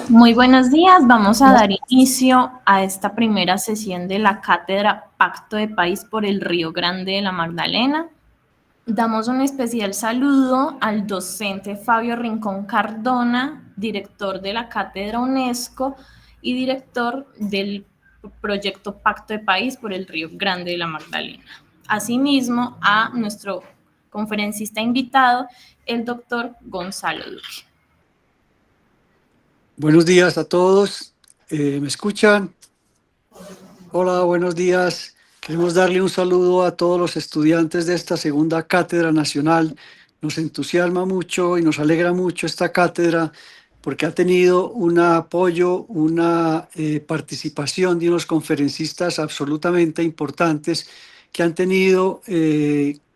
Muy buenos días, vamos a dar inicio a esta primera sesión de la Cátedra Pacto de País por el Río Grande de la Magdalena. Damos un especial saludo al docente Fabio Rincón Cardona, director de la Cátedra UNESCO y director del proyecto Pacto de País por el Río Grande de la Magdalena. Asimismo, a nuestro conferencista invitado, el doctor Gonzalo Duque. Buenos días a todos. ¿Me escuchan? Hola, buenos días. Queremos darle un saludo a todos los estudiantes de esta segunda Cátedra Nacional. Nos entusiasma mucho y nos alegra mucho esta cátedra porque ha tenido un apoyo, una participación de unos conferencistas absolutamente importantes que han tenido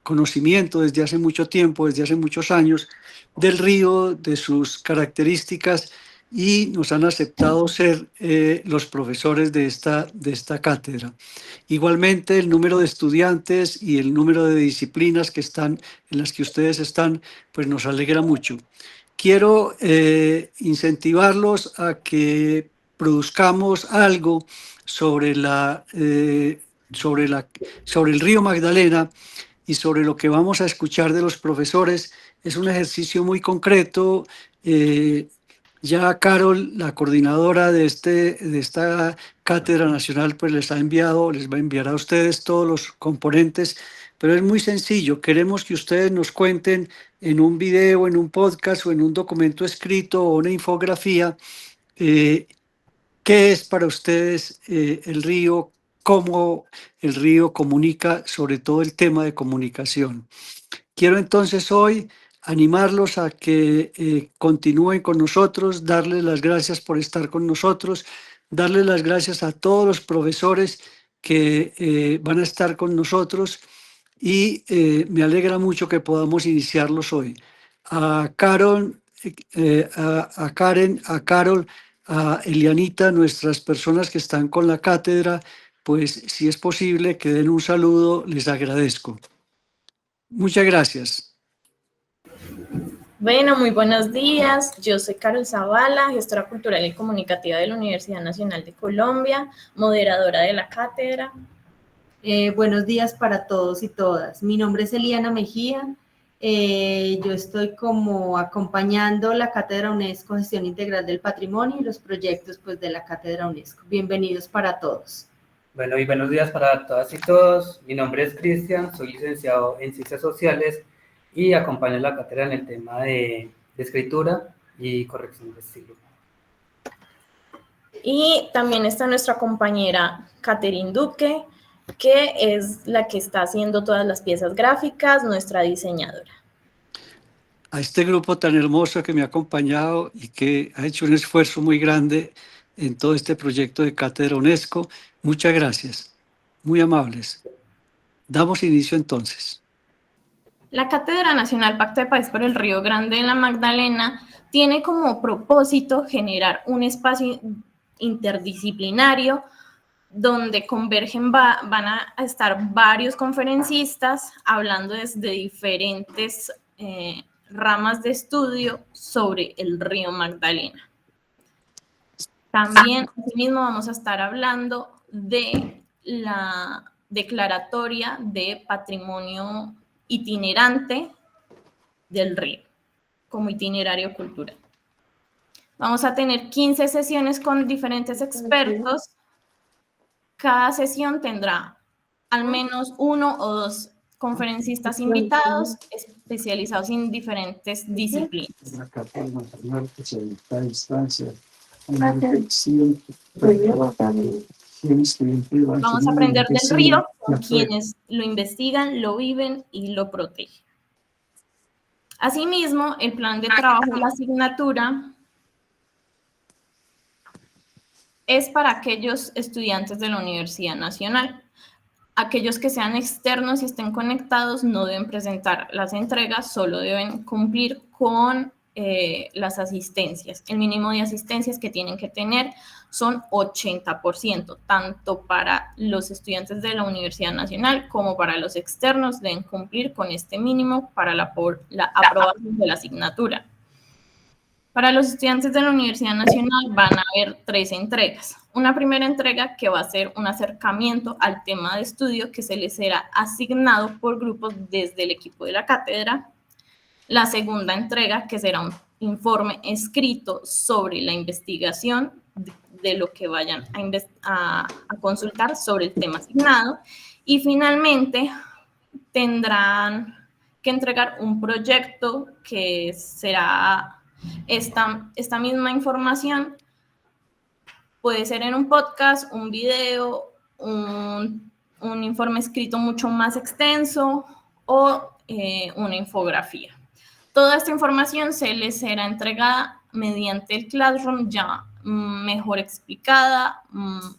conocimiento desde hace mucho tiempo, desde hace muchos años, del río, de sus características, y nos han aceptado ser los profesores de esta cátedra. Igualmente, el número de estudiantes y el número de disciplinas en las que ustedes están, pues nos alegra mucho. Quiero incentivarlos a que produzcamos algo sobre el río Magdalena y sobre lo que vamos a escuchar de los profesores. Es un ejercicio muy concreto. Ya Carol, la coordinadora de esta Cátedra Nacional, pues les va a enviar a ustedes todos los componentes, pero es muy sencillo. Queremos que ustedes nos cuenten en un video, en un podcast o en un documento escrito o una infografía, qué es para ustedes el río, cómo el río comunica, sobre todo el tema de comunicación. Quiero entonces hoy animarlos a que continúen con nosotros, darles las gracias por estar con nosotros, darles las gracias a todos los profesores que van a estar con nosotros, y me alegra mucho que podamos iniciarlos hoy. A Carol, a Karen, a Carol, a Elianita, nuestras personas que están con la cátedra, pues si es posible que den un saludo, les agradezco. Muchas gracias. Bueno, muy buenos días. Yo soy Carol Zavala, gestora cultural y comunicativa de la Universidad Nacional de Colombia, moderadora de la cátedra. Buenos días para todos y todas. Mi nombre es Eliana Mejía. Yo estoy como acompañando la Cátedra UNESCO Gestión Integral del Patrimonio y los proyectos pues, de la Cátedra UNESCO. Bienvenidos para todos. Bueno, y buenos días para todas y todos. Mi nombre es Cristian, soy licenciado en Ciencias Sociales y acompaño la cátedra en el tema de escritura y corrección de estilo. Y también está nuestra compañera Catherine Duque, que es la que está haciendo todas las piezas gráficas, nuestra diseñadora. A este grupo tan hermoso que me ha acompañado y que ha hecho un esfuerzo muy grande en todo este proyecto de Cátedra UNESCO, muchas gracias, muy amables. Damos inicio entonces. La Cátedra Nacional Pacto de País por el Río Grande de la Magdalena tiene como propósito generar un espacio interdisciplinario donde van a estar varios conferencistas hablando desde diferentes ramas de estudio sobre el río Magdalena. También, asimismo, vamos a estar hablando de la declaratoria de patrimonio itinerante del río, como itinerario cultural. Vamos a tener 15 sesiones con diferentes expertos. Cada sesión tendrá al menos 1 o 2 conferencistas invitados especializados en diferentes disciplinas. Vamos a aprender del río con quienes lo investigan, lo viven y lo protegen. Asimismo, el plan de trabajo de la asignatura es para aquellos estudiantes de la Universidad Nacional. Aquellos que sean externos y estén conectados no deben presentar las entregas, solo deben cumplir con las asistencias. El mínimo de asistencias que tienen que tener son 80%, tanto para los estudiantes de la Universidad Nacional como para los externos deben cumplir con este mínimo para la aprobación de la asignatura. Para los estudiantes de la Universidad Nacional van a haber 3 entregas. Una primera entrega que va a ser un acercamiento al tema de estudio que se les será asignado por grupos desde el equipo de la cátedra. La segunda entrega que será un informe escrito sobre la investigación de lo que vayan a consultar sobre el tema asignado. Y finalmente tendrán que entregar un proyecto que será esta misma información, puede ser en un podcast, un video, un informe escrito mucho más extenso o una infografía. Toda esta información se les será entregada mediante el Classroom ya mejor explicada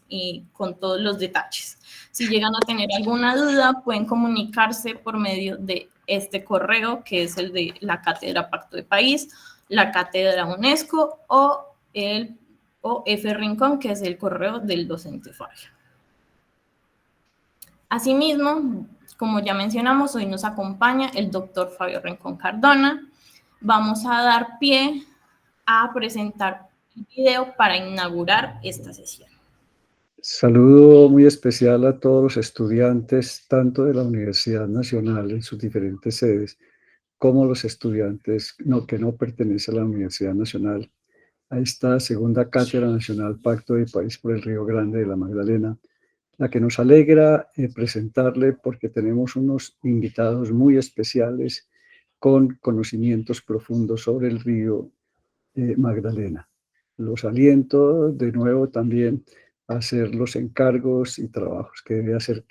y con todos los detalles. Si llegan a tener alguna duda, pueden comunicarse por medio de este correo, que es el de la Cátedra Pacto de País, la Cátedra UNESCO o F. Rincón, que es el correo del docente Fabio. Asimismo, como ya mencionamos, hoy nos acompaña el doctor Fabio Rincón Cardona. Vamos a dar pie a presentar el video para inaugurar esta sesión. Saludo muy especial a todos los estudiantes, tanto de la Universidad Nacional en sus diferentes sedes, como los estudiantes que no pertenecen a la Universidad Nacional, a esta segunda Cátedra Nacional Pacto de País por el Río Grande de la Magdalena, la que nos alegra presentarle porque tenemos unos invitados muy especiales con conocimientos profundos sobre el río Magdalena. Los aliento de nuevo también a hacer los encargos y trabajos que debe hacer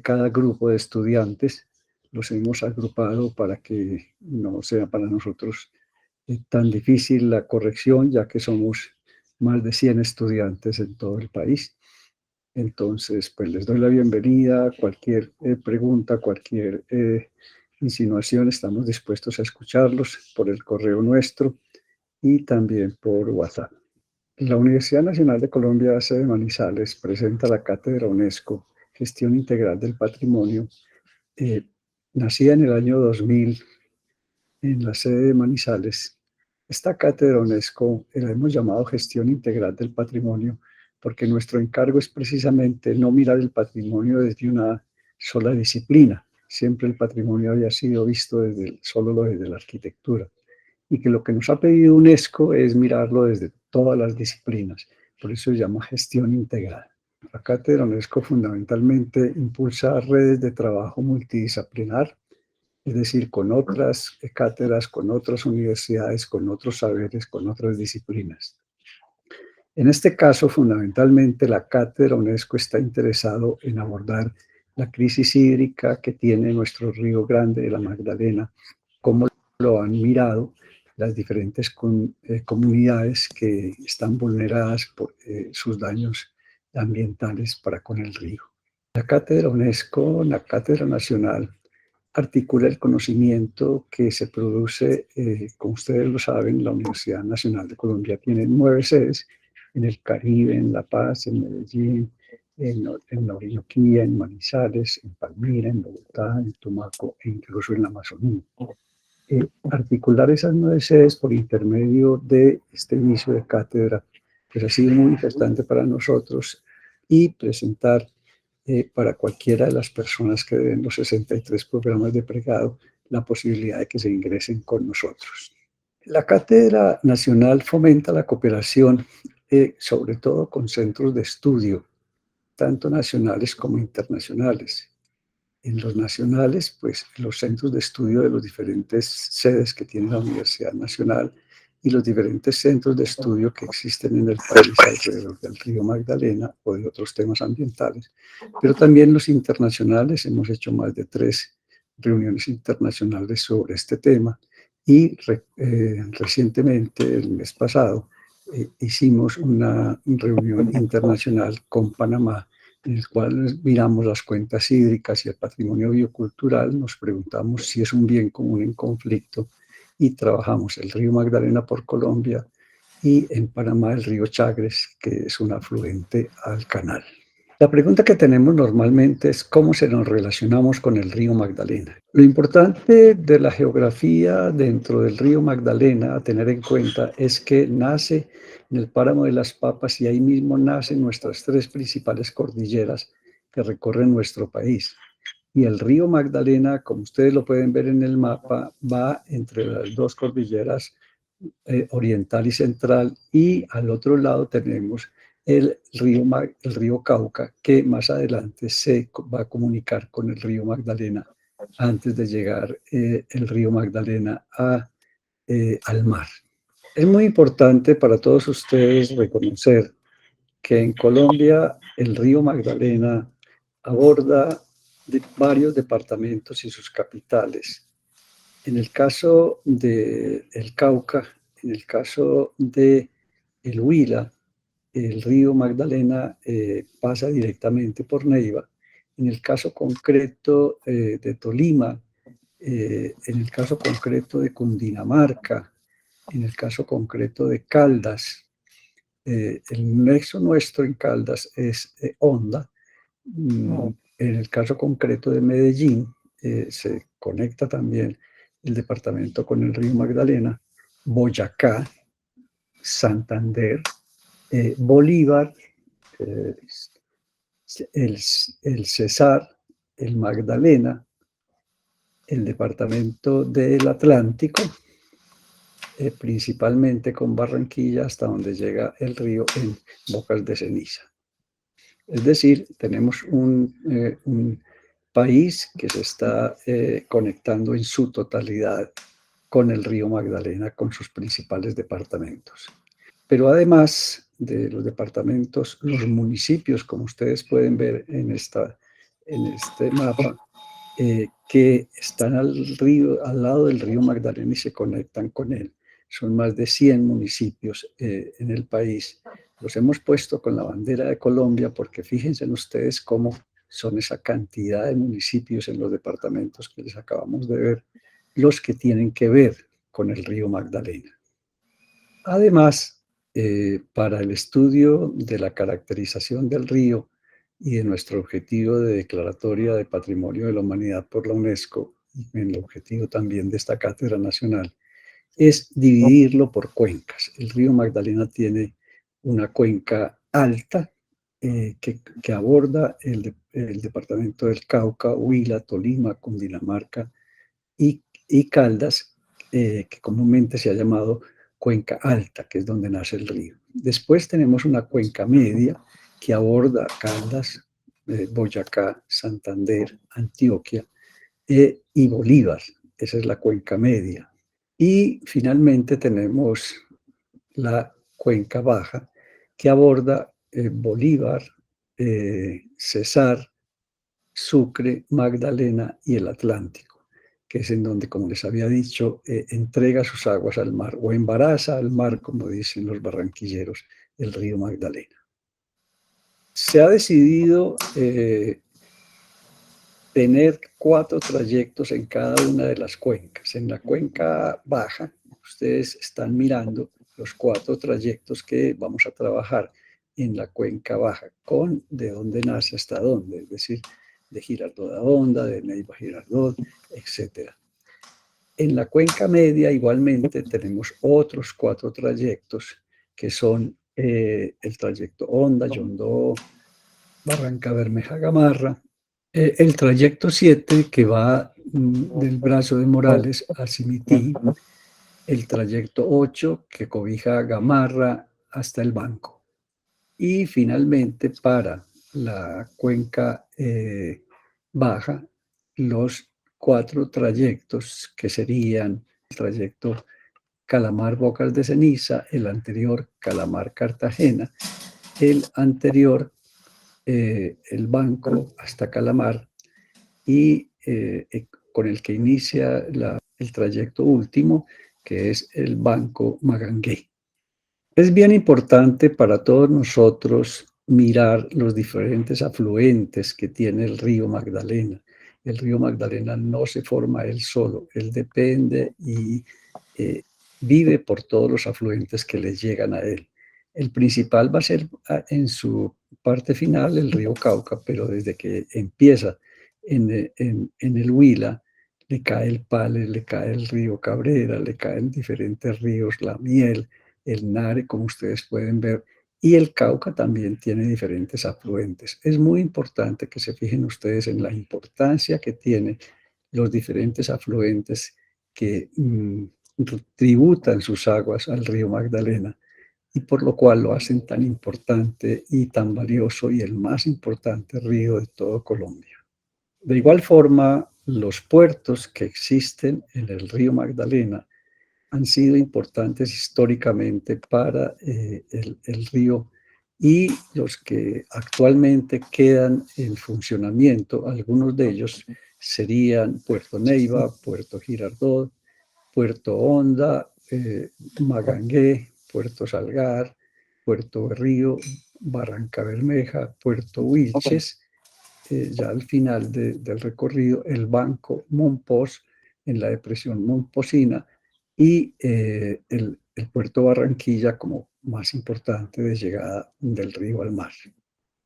cada grupo de estudiantes. Los hemos agrupado para que no sea para nosotros tan difícil la corrección, ya que somos más de 100 estudiantes en todo el país. Entonces, pues les doy la bienvenida. Cualquier pregunta, cualquier insinuación, estamos dispuestos a escucharlos por el correo nuestro y también por WhatsApp. La Universidad Nacional de Colombia, sede Manizales, presenta la Cátedra UNESCO, Gestión Integral del Patrimonio, nacida en el año 2000 en la sede de Manizales. Esta Cátedra UNESCO la hemos llamado Gestión Integral del Patrimonio porque nuestro encargo es precisamente no mirar el patrimonio desde una sola disciplina. Siempre el patrimonio había sido visto solo desde la arquitectura. Y que lo que nos ha pedido UNESCO es mirarlo desde todas las disciplinas. Por eso se llama gestión integral. La Cátedra UNESCO fundamentalmente impulsa redes de trabajo multidisciplinar, es decir, con otras cátedras, con otras universidades, con otros saberes, con otras disciplinas. En este caso, fundamentalmente, la Cátedra UNESCO está interesado en abordar la crisis hídrica que tiene nuestro Río Grande de la Magdalena, cómo lo han mirado las diferentes comunidades que están vulneradas por sus daños ambientales para con el río. La Cátedra UNESCO, la Cátedra Nacional, articula el conocimiento que se produce, como ustedes lo saben, la Universidad Nacional de Colombia tiene 9 sedes, en el Caribe, en La Paz, en Medellín, en la Orinoquía, en Manizales, en Palmira, en Bogotá, en Tumaco e incluso en la Amazonía. Articular esas 9 sedes por intermedio de este inicio de cátedra, pues ha sido muy importante para nosotros y presentar para cualquiera de las personas que den los 63 programas de pregrado la posibilidad de que se ingresen con nosotros. La Cátedra Nacional fomenta la cooperación, sobre todo con centros de estudio, tanto nacionales como internacionales. En los nacionales, pues los centros de estudio de las diferentes sedes que tiene la Universidad Nacional y los diferentes centros de estudio que existen en el país alrededor del río Magdalena o de otros temas ambientales. Pero también los internacionales, hemos hecho más de 3 reuniones internacionales sobre este tema y recientemente, el mes pasado, hicimos una reunión internacional con Panamá en el cual miramos las cuencas hídricas y el patrimonio biocultural, nos preguntamos si es un bien común en conflicto y trabajamos el río Magdalena por Colombia y en Panamá el río Chagres, que es un afluente al canal. La pregunta que tenemos normalmente es cómo se nos relacionamos con el río Magdalena. Lo importante de la geografía dentro del río Magdalena a tener en cuenta es que nace en el páramo de las Papas y ahí mismo nacen nuestras tres principales cordilleras que recorren nuestro país. Y el río Magdalena, como ustedes lo pueden ver en el mapa, va entre las dos cordilleras oriental y central, y al otro lado tenemos el río Cauca, que más adelante se va a comunicar con el río Magdalena antes de llegar el río Magdalena al mar. Es muy importante para todos ustedes reconocer que en Colombia el río Magdalena aborda varios departamentos y sus capitales. En el caso del Cauca, en el caso de el Huila, el río Magdalena pasa directamente por Neiva. En el caso concreto de Tolima, en el caso concreto de Cundinamarca, en el caso concreto de Caldas, el nexo nuestro en Caldas es Honda. En el caso concreto de Medellín, se conecta también el departamento con el río Magdalena, Boyacá, Santander, Bolívar, el Cesar, el Magdalena, el departamento del Atlántico, principalmente con Barranquilla hasta donde llega el río en Bocas de Ceniza. Es decir, tenemos un país que se está conectando en su totalidad con el río Magdalena, con sus principales departamentos. Pero además de los departamentos, los municipios, como ustedes pueden ver en este mapa, que están al lado del río Magdalena y se conectan con él. Son más de 100 municipios en el país. Los hemos puesto con la bandera de Colombia porque fíjense ustedes cómo son esa cantidad de municipios en los departamentos que les acabamos de ver, los que tienen que ver con el río Magdalena. Además, para el estudio de la caracterización del río y de nuestro objetivo de declaratoria de Patrimonio de la Humanidad por la UNESCO, y en el objetivo también de esta cátedra nacional, es dividirlo por cuencas. El río Magdalena tiene una cuenca alta que aborda el departamento del Cauca, Huila, Tolima, Cundinamarca y Caldas, que comúnmente se ha llamado cuenca alta, que es donde nace el río. Después tenemos una cuenca media que aborda Caldas, Boyacá, Santander, Antioquia y Bolívar. Esa es la cuenca media. Y finalmente tenemos la cuenca baja que aborda Bolívar, Cesar, Sucre, Magdalena y el Atlántico, que es en donde, como les había dicho, entrega sus aguas al mar o embaraza al mar, como dicen los barranquilleros, el río Magdalena. Se ha decidido tener 4 trayectos en cada una de las cuencas. En la cuenca baja, ustedes están mirando los 4 trayectos que vamos a trabajar en la cuenca baja, con de dónde nace hasta dónde, es decir, de Girardot a Honda, de Neiva a Girardot, etc. En la cuenca media, igualmente, tenemos otros 4 trayectos, que son el trayecto Honda, Yondó, Barranca Bermeja, Gamarra, el trayecto 7, que va del brazo de Morales a Simití, el trayecto 8, que cobija Gamarra hasta el Banco. Y finalmente, para la cuenca baja, los 4 trayectos que serían el trayecto Calamar-Bocas de Ceniza, el anterior Calamar-Cartagena, el anterior el Banco hasta Calamar y con el que inicia el trayecto último, que es el Banco Magangué. Es bien importante para todos nosotros mirar los diferentes afluentes que tiene el río Magdalena. El río Magdalena no se forma él solo, él depende y vive por todos los afluentes que le llegan a él. El principal va a ser en su parte final el río Cauca, pero desde que empieza en el Huila, le cae el Pale, le cae el río Cabrera, le caen diferentes ríos, la Miel, el Nare, como ustedes pueden ver, y el Cauca también tiene diferentes afluentes. Es muy importante que se fijen ustedes en la importancia que tienen los diferentes afluentes que tributan sus aguas al río Magdalena y por lo cual lo hacen tan importante y tan valioso y el más importante río de todo Colombia. De igual forma, los puertos que existen en el río Magdalena han sido importantes históricamente para el río y los que actualmente quedan en funcionamiento, algunos de ellos serían Puerto Neiva, Puerto Girardot, Puerto Honda, Magangué, Puerto Salgar, Puerto Berrío, Barranca Bermeja, Puerto Wilches, ya al final del recorrido, el Banco Monpós en la depresión Momposina y el puerto Barranquilla como más importante de llegada del río al mar.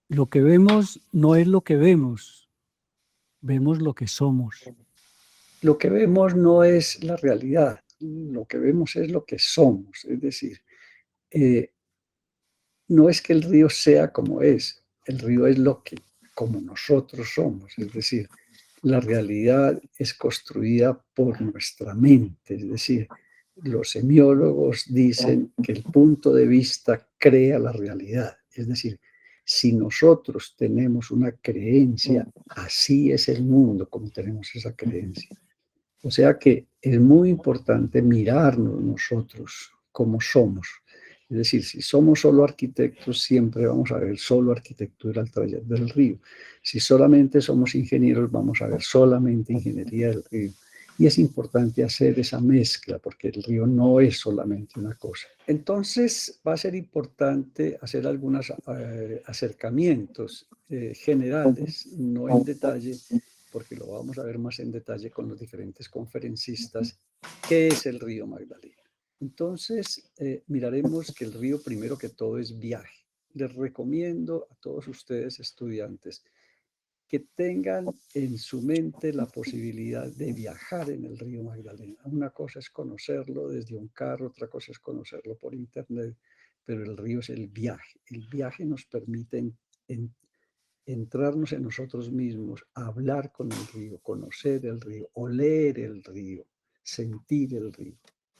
Lo que vemos no es lo que vemos lo que somos. Lo que vemos no es la realidad, lo que vemos es lo que somos, es decir, no es que el río sea como es, el río es lo que, como nosotros somos, es decir, la realidad es construida por nuestra mente, es decir, los semiólogos dicen que el punto de vista crea la realidad, es decir, si nosotros tenemos una creencia, así es el mundo como tenemos esa creencia. O sea que es muy importante mirarnos nosotros como somos. Es decir, si somos solo arquitectos, siempre vamos a ver solo arquitectura al taller del río. Si solamente somos ingenieros, vamos a ver solamente ingeniería del río. Y es importante hacer esa mezcla, porque el río no es solamente una cosa. Entonces, va a ser importante hacer algunos acercamientos generales, no en detalle, porque lo vamos a ver más en detalle con los diferentes conferencistas, qué es el río Magdalena. Entonces, miraremos que el río primero que todo es viaje. Les recomiendo a todos ustedes estudiantes que tengan en su mente la posibilidad de viajar en el río Magdalena. Una cosa es conocerlo desde un carro, otra cosa es conocerlo por internet, pero el río es el viaje. El viaje nos permite entrarnos en nosotros mismos, hablar con el río, conocer el río, oler el río, sentir el río.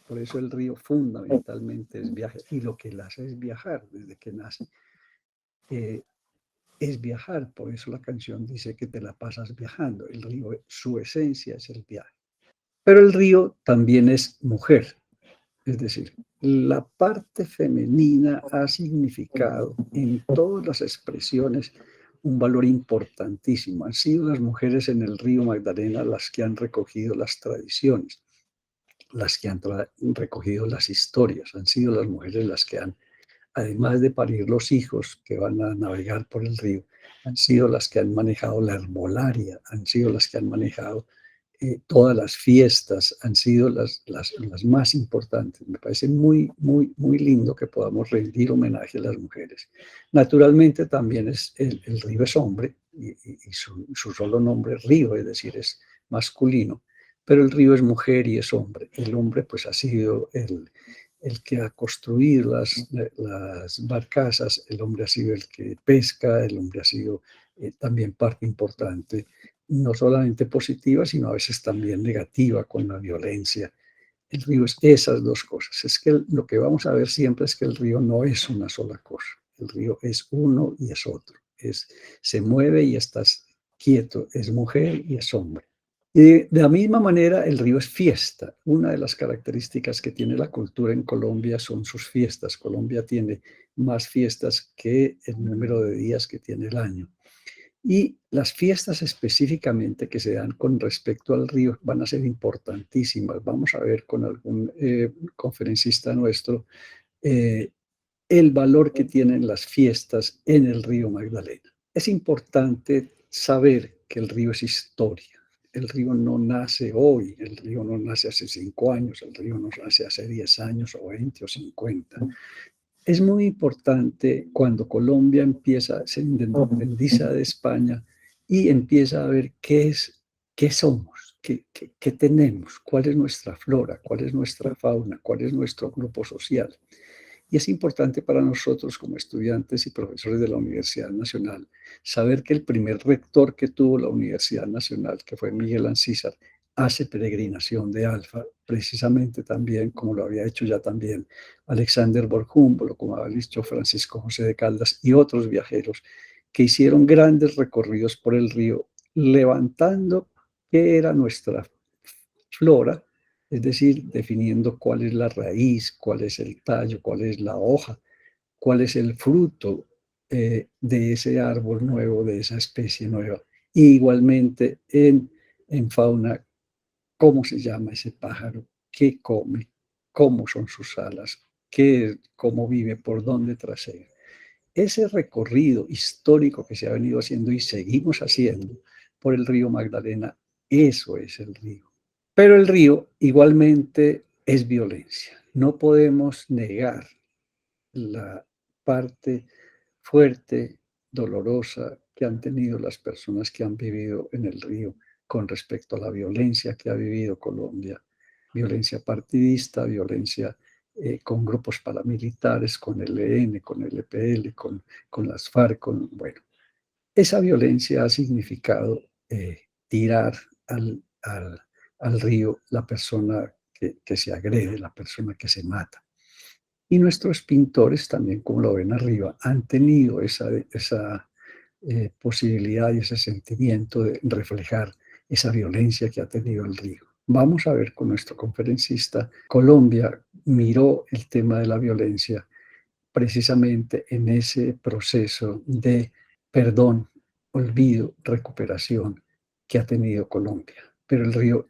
Por eso el río fundamentalmente es viaje y lo que le hace es viajar desde que nace. Es viajar, por eso la canción dice que te la pasas viajando. El río, su esencia es el viaje. Pero el río también es mujer, es decir, la parte femenina ha significado en todas las expresiones un valor importantísimo. Han sido las mujeres en el río Magdalena las que han recogido las tradiciones, las que han recogido las historias. Han sido las mujeres las que han, además de parir los hijos que van a navegar por el río, han sido las que han manejado la herbolaria, han sido las que han manejado todas las fiestas, han sido las más importantes. Me parece muy, muy, muy lindo que podamos rendir homenaje a las mujeres. Naturalmente también el río es hombre y su solo nombre es río, es decir, es masculino, pero el río es mujer y es hombre. El hombre pues ha sido el que ha construido las barcazas, el hombre ha sido el que pesca, el hombre ha sido también parte importante, no solamente positiva, sino a veces también negativa con la violencia. El río es esas dos cosas. Es que lo que vamos a ver siempre es que el río no es una sola cosa. El río es uno y es otro. Se mueve y estás quieto. Es mujer y es hombre. Y de la misma manera, el río es fiesta. Una de las características que tiene la cultura en Colombia son sus fiestas. Colombia tiene más fiestas que el número de días que tiene el año. Y las fiestas específicamente que se dan con respecto al río van a ser importantísimas. Vamos a ver con algún conferencista nuestro el valor que tienen las fiestas en el río Magdalena. Es importante saber que el río es historia. El río no nace hoy, el río no nace hace 5 años, el río no nace hace 10 años o 20 o 50. Es muy importante cuando Colombia empieza, se independiza de España y empieza a ver qué somos, qué tenemos, cuál es nuestra flora, cuál es nuestra fauna, cuál es nuestro grupo social. Y es importante para nosotros como estudiantes y profesores de la Universidad Nacional saber que el primer rector que tuvo la Universidad Nacional, que fue Miguel Ancísar, hace peregrinación de Alfa, precisamente también, como lo había hecho ya también Alexander von Humboldt, como había dicho Francisco José de Caldas y otros viajeros que hicieron grandes recorridos por el río, levantando qué era nuestra flora, es decir, definiendo cuál es la raíz, cuál es el tallo, cuál es la hoja, cuál es el fruto de ese árbol nuevo, de esa especie nueva. Y igualmente en fauna, cómo se llama ese pájaro, qué come, cómo son sus alas, cómo vive, por dónde trasea. Ese recorrido histórico que se ha venido haciendo y seguimos haciendo por el río Magdalena, eso es el río. Pero el río igualmente es violencia. No podemos negar la parte fuerte, dolorosa que han tenido las personas que han vivido en el río con respecto a la violencia que ha vivido Colombia. Violencia partidista, violencia con grupos paramilitares, con el ELN, con el EPL, con las FARC, bueno. Esa violencia ha significado tirar al río la persona que se agrede, la persona que se mata. Y nuestros pintores también, como lo ven arriba, han tenido esa posibilidad y ese sentimiento de reflejar esa violencia que ha tenido el río. Vamos a ver con nuestro conferencista, Colombia miró el tema de la violencia precisamente en ese proceso de perdón, olvido, recuperación que ha tenido Colombia. Pero el río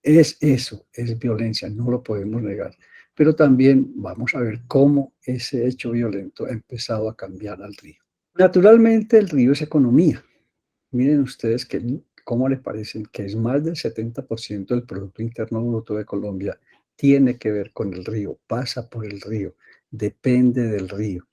es eso, es violencia, no lo podemos negar. Pero también vamos a ver cómo ese hecho violento ha empezado a cambiar al río. Naturalmente el río es economía. Miren ustedes cómo les parece que es más del 70% del Producto Interno Bruto de Colombia tiene que ver con el río, pasa por el río, depende del río.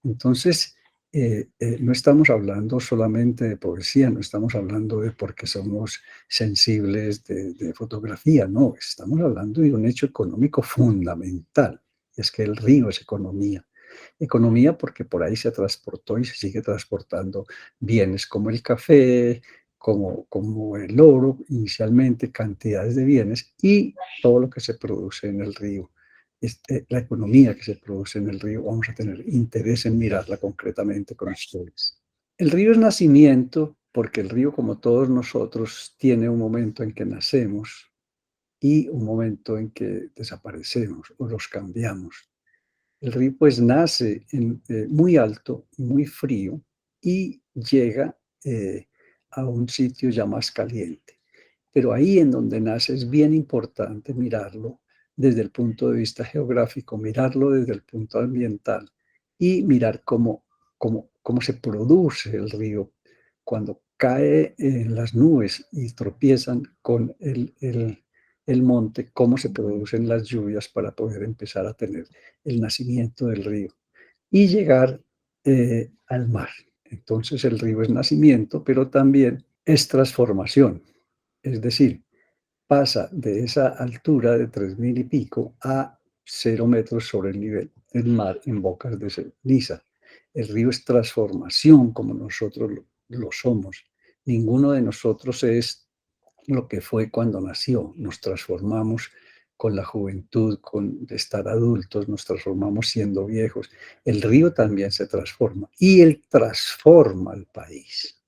Entonces, no estamos hablando solamente de poesía, no estamos hablando de porque somos sensibles de fotografía, no, estamos hablando de un hecho económico fundamental, es que el río es economía. Economía porque por ahí se transportó y se sigue transportando bienes como el café, como el oro, inicialmente cantidades de bienes y todo lo que se produce en el río. La economía que se produce en el río, vamos a tener interés en mirarla concretamente con ustedes. El río es nacimiento porque el río, como todos nosotros, tiene un momento en que nacemos y un momento en que desaparecemos o los cambiamos. El río pues nace muy alto, muy frío y llega a un sitio ya más caliente. Pero ahí en donde nace es bien importante mirarlo desde el punto de vista geográfico, mirarlo desde el punto ambiental y mirar cómo se produce el río cuando cae en las nubes y tropiezan con el monte, cómo se producen las lluvias para poder empezar a tener el nacimiento del río y llegar al mar. Entonces el río es nacimiento, pero también es transformación. Es decir, pasa de esa altura de 3.000 y pico a 0 metros sobre el nivel del mar en bocas de ceniza. El río es transformación como nosotros lo somos. Ninguno de nosotros es lo que fue cuando nació. Nos transformamos con la juventud, con estar adultos, nos transformamos siendo viejos. El río también se transforma y él transforma al país.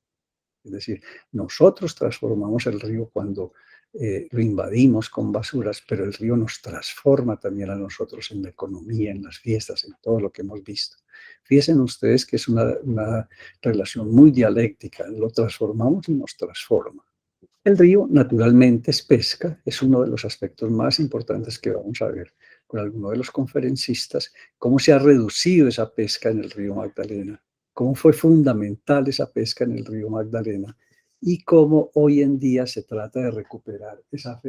Es decir, nosotros transformamos el río cuando lo invadimos con basuras, pero el río nos transforma también a nosotros en la economía, en las fiestas, en todo lo que hemos visto. Fíjense ustedes que es una relación muy dialéctica, lo transformamos y nos transforma. El río naturalmente es pesca, es uno de los aspectos más importantes que vamos a ver con alguno de los conferencistas, cómo se ha reducido esa pesca en el río Magdalena, cómo fue fundamental esa pesca en el río Magdalena y cómo hoy en día se trata de recuperar esa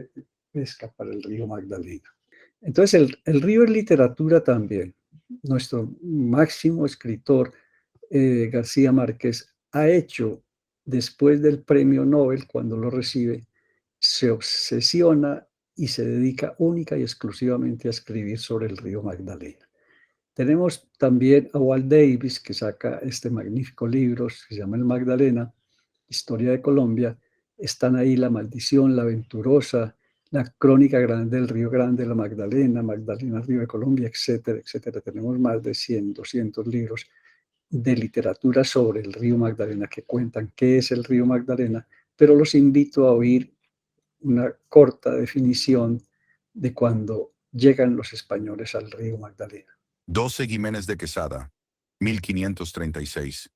pesca para el río Magdalena. Entonces el río es literatura también. nuestro máximo escritor, García Márquez, ha hecho, después del premio Nobel, cuando lo recibe, se obsesiona y se dedica única y exclusivamente a escribir sobre el río Magdalena. Tenemos también a Walt Davis, que saca este magnífico libro, que se llama El Magdalena, Historia de Colombia. Están ahí La Maldición, La Venturosa, La Crónica Grande del Río Grande, La Magdalena, Magdalena, Río de Colombia, etcétera, etcétera. Tenemos más de 100, 200 libros de literatura sobre el río Magdalena que cuentan qué es el río Magdalena, pero los invito a oír una corta definición de cuando llegan los españoles al río Magdalena. 12 Jiménez de Quesada, 1536.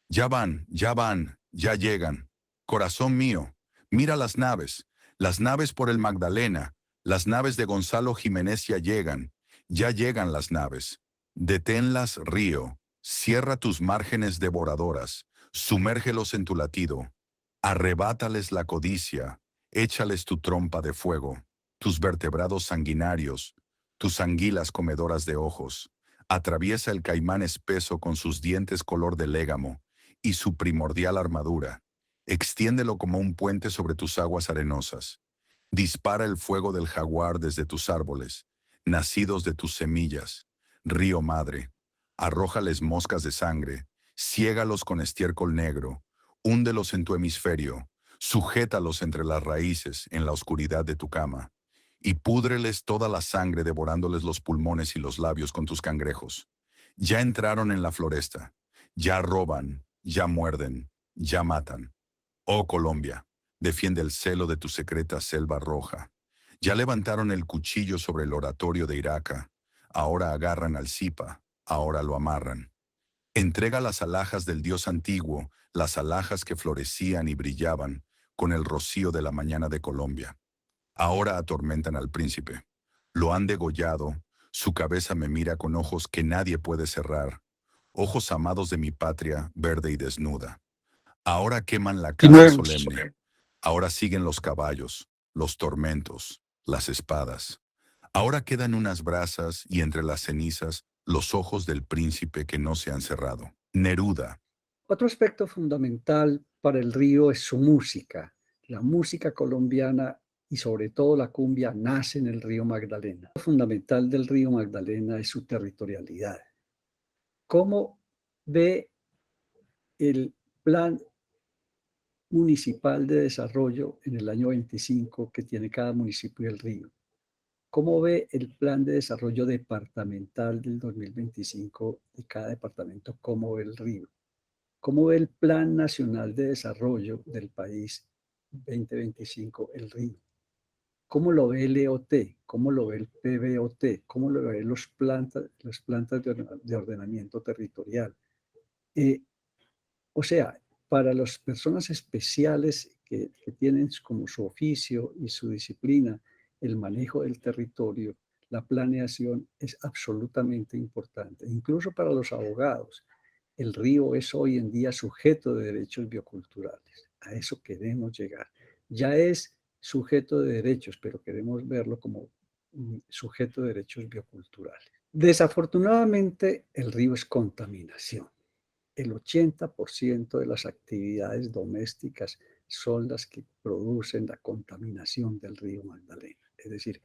Ya van, ya llegan. Corazón mío, mira las naves por el Magdalena, las naves de Gonzalo Jiménez ya llegan las naves. Deténlas, río, cierra tus márgenes devoradoras, sumérgelos en tu latido, arrebátales la codicia, échales tu trompa de fuego, tus vertebrados sanguinarios, tus anguilas comedoras de ojos. Atraviesa el caimán espeso con sus dientes color de légamo y su primordial armadura. Extiéndelo como un puente sobre tus aguas arenosas. Dispara el fuego del jaguar desde tus árboles, nacidos de tus semillas. Río madre, arrójales moscas de sangre, ciégalos con estiércol negro, húndelos en tu hemisferio, sujétalos entre las raíces en la oscuridad de tu cama. Y púdreles toda la sangre devorándoles los pulmones y los labios con tus cangrejos. Ya entraron en la floresta, ya roban, ya muerden, ya matan. Oh Colombia, defiende el celo de tu secreta selva roja. Ya levantaron el cuchillo sobre el oratorio de Iraca, ahora agarran al Zipa, ahora lo amarran. Entrega las alhajas del dios antiguo, las alhajas que florecían y brillaban con el rocío de la mañana de Colombia. Ahora atormentan al príncipe. Lo han degollado, su cabeza me mira con ojos que nadie puede cerrar, ojos amados de mi patria, verde y desnuda. Ahora queman la casa solemne. Ahora siguen los caballos, los tormentos, las espadas. Ahora quedan unas brasas y entre las cenizas los ojos del príncipe que no se han cerrado. Neruda. Otro aspecto fundamental para el río es su música. La música colombiana y sobre todo la cumbia nace en el río Magdalena. Lo fundamental del río Magdalena es su territorialidad. ¿Cómo ve el plan municipal de desarrollo en el año 25 que tiene cada municipio del río? ¿Cómo ve el plan de desarrollo departamental del 2025 de cada departamento? ¿Cómo ve el río? ¿Cómo ve el Plan Nacional de Desarrollo del país 2025, el río? ¿Cómo lo ve el EOT? ¿Cómo lo ve el PBOT? ¿Cómo lo ve las plantas de ordenamiento territorial? O sea, para las personas especiales que tienen como su oficio y su disciplina el manejo del territorio, la planeación es absolutamente importante. Incluso para los abogados, el río es hoy en día sujeto de derechos bioculturales. A eso queremos llegar. Ya es sujeto de derechos, pero queremos verlo como sujeto de derechos bioculturales. Desafortunadamente, el río es contaminación. El 80% de las actividades domésticas son las que producen la contaminación del río Magdalena. Es decir,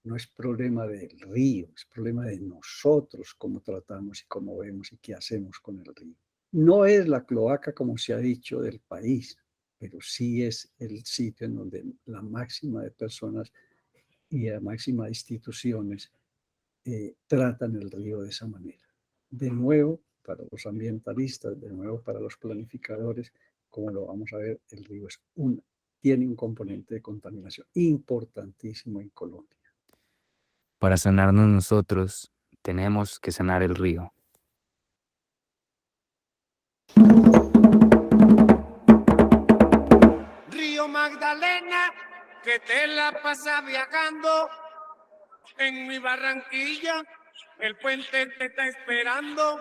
no es problema del río, es problema de nosotros, cómo tratamos y cómo vemos y qué hacemos con el río. No es la cloaca, como se ha dicho, del país, pero sí es el sitio en donde la máxima de personas y la máxima de instituciones tratan el río de esa manera. De nuevo, para los ambientalistas, de nuevo para los planificadores, como lo vamos a ver, el río tiene un componente de contaminación importantísimo en Colombia. Para sanarnos nosotros, tenemos que sanar el río. Río Magdalena, que te la pasa viajando en mi Barranquilla, el puente te está esperando.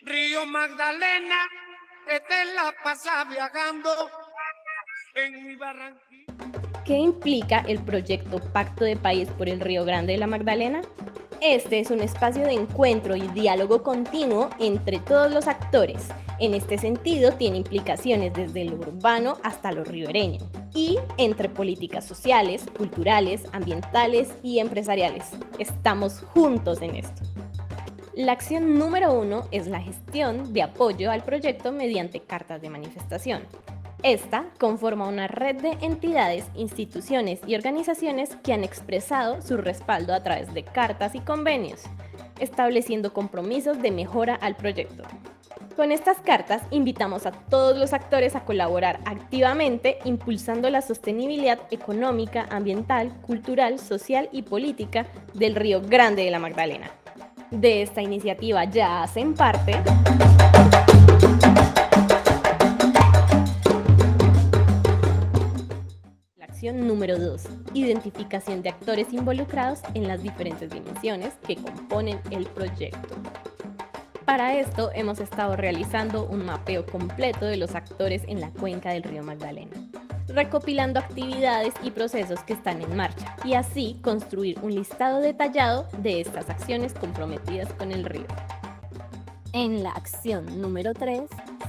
Río Magdalena, que te la pasa viajando en mi Barranquilla. ¿Qué implica el proyecto Pacto de País por el Río Grande de la Magdalena? Este es un espacio de encuentro y diálogo continuo entre todos los actores. En este sentido, tiene implicaciones desde lo urbano hasta lo ribereño y entre políticas sociales, culturales, ambientales y empresariales. Estamos juntos en esto. La acción número 1 es la gestión de apoyo al proyecto mediante cartas de manifestación. Esta conforma una red de entidades, instituciones y organizaciones que han expresado su respaldo a través de cartas y convenios, estableciendo compromisos de mejora al proyecto. Con estas cartas invitamos a todos los actores a colaborar activamente impulsando la sostenibilidad económica, ambiental, cultural, social y política del Río Grande de la Magdalena. De esta iniciativa ya hacen parte la acción número 2, identificación de actores involucrados en las diferentes dimensiones que componen el proyecto. Para esto hemos estado realizando un mapeo completo de los actores en la cuenca del río Magdalena, recopilando actividades y procesos que están en marcha y así construir un listado detallado de estas acciones comprometidas con el río. En la acción número 3,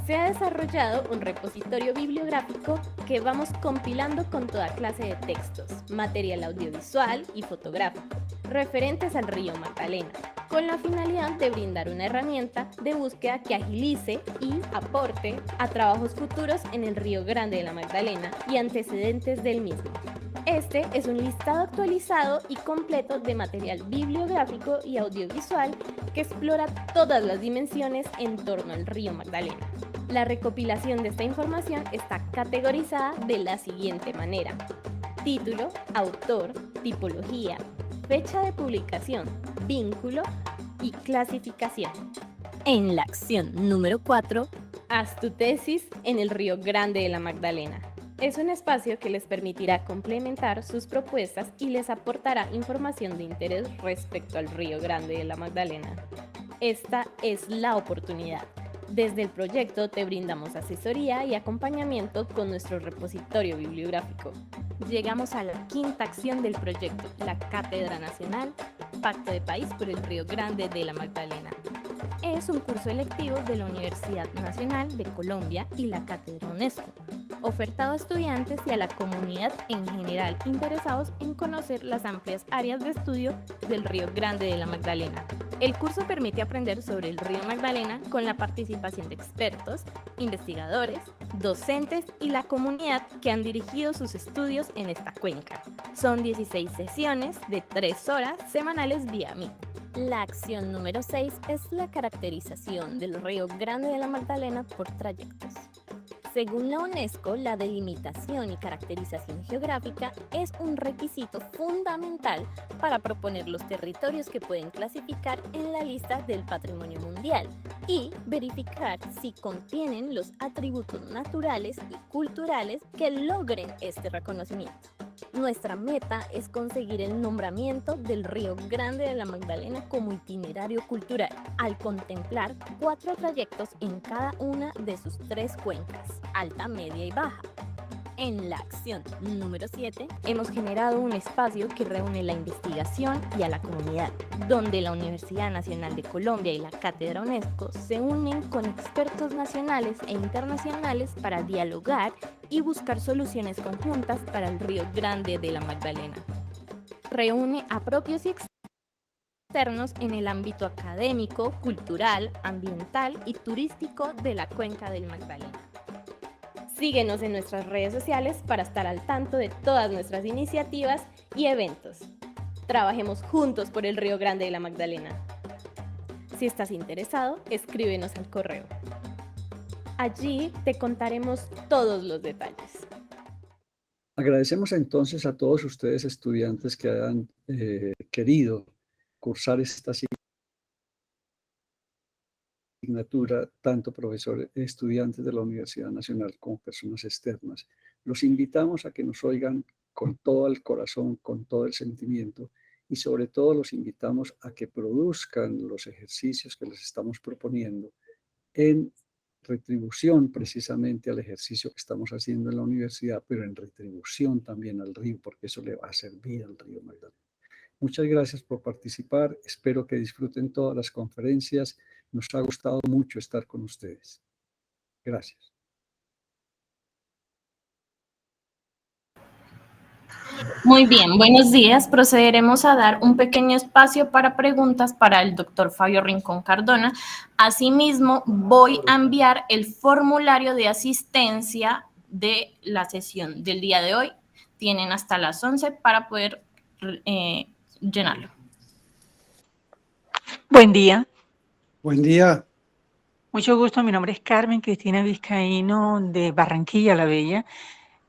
se ha desarrollado un repositorio bibliográfico que vamos compilando con toda clase de textos, material audiovisual y fotográfico, referentes al río Magdalena, con la finalidad de brindar una herramienta de búsqueda que agilice y aporte a trabajos futuros en el Río Grande de la Magdalena y antecedentes del mismo. Este es un listado actualizado y completo de material bibliográfico y audiovisual que explora todas las dimensiones en torno al río Magdalena. La recopilación de esta información está categorizada de la siguiente manera: título, autor, tipología, fecha de publicación, vínculo y clasificación. En la acción número 4, haz tu tesis en el Río Grande de la Magdalena. Es un espacio que les permitirá complementar sus propuestas y les aportará información de interés respecto al Río Grande de la Magdalena. Esta es la oportunidad. Desde el proyecto te brindamos asesoría y acompañamiento con nuestro repositorio bibliográfico. Llegamos a la quinta acción del proyecto, la Cátedra Nacional, Pacto de País por el Río Grande de la Magdalena. Es un curso electivo de la Universidad Nacional de Colombia y la Cátedra UNESCO, ofertado a estudiantes y a la comunidad en general interesados en conocer las amplias áreas de estudio del Río Grande de la Magdalena. El curso permite aprender sobre el Río Magdalena con la participación de expertos, investigadores, docentes y la comunidad que han dirigido sus estudios en esta cuenca. Son 16 sesiones de 3 horas semanales vía Meet. La acción número 6 es la caracterización del Río Grande de la Magdalena por trayectos. Según la UNESCO, la delimitación y caracterización geográfica es un requisito fundamental para proponer los territorios que pueden clasificar en la lista del Patrimonio Mundial y verificar si contienen los atributos naturales y culturales que logren este reconocimiento. Nuestra meta es conseguir el nombramiento del Río Grande de la Magdalena como itinerario cultural, al contemplar 4 trayectos en cada una de sus 3 cuencas, alta, media y baja. En la acción número 7, hemos generado un espacio que reúne la investigación y a la comunidad, donde la Universidad Nacional de Colombia y la Cátedra UNESCO se unen con expertos nacionales e internacionales para dialogar y buscar soluciones conjuntas para el Río Grande de la Magdalena. Reúne a propios y externos en el ámbito académico, cultural, ambiental y turístico de la cuenca del Magdalena. Síguenos en nuestras redes sociales para estar al tanto de todas nuestras iniciativas y eventos. Trabajemos juntos por el Río Grande de la Magdalena. Si estás interesado, escríbenos al correo. Allí te contaremos todos los detalles. Agradecemos entonces a todos ustedes, estudiantes, que hayan querido cursar esta asignatura, tanto profesores, estudiantes de la Universidad Nacional como personas externas. Los invitamos a que nos oigan con todo el corazón, con todo el sentimiento, y sobre todo los invitamos a que produzcan los ejercicios que les estamos proponiendo en retribución precisamente al ejercicio que estamos haciendo en la universidad, pero en retribución también al río, porque eso le va a servir al río Magdalena. Muchas gracias por participar. Espero que disfruten todas las conferencias. Nos ha gustado mucho estar con ustedes. Gracias. Muy bien, buenos días. Procederemos a dar un pequeño espacio para preguntas para el doctor Fabio Rincón Cardona. Asimismo, voy a enviar el formulario de asistencia de la sesión del día de hoy. Tienen hasta las 11 para poder llenarlo. Buen día. Buen día. Mucho gusto. Mi nombre es Carmen Cristina Vizcaíno de Barranquilla la Bella.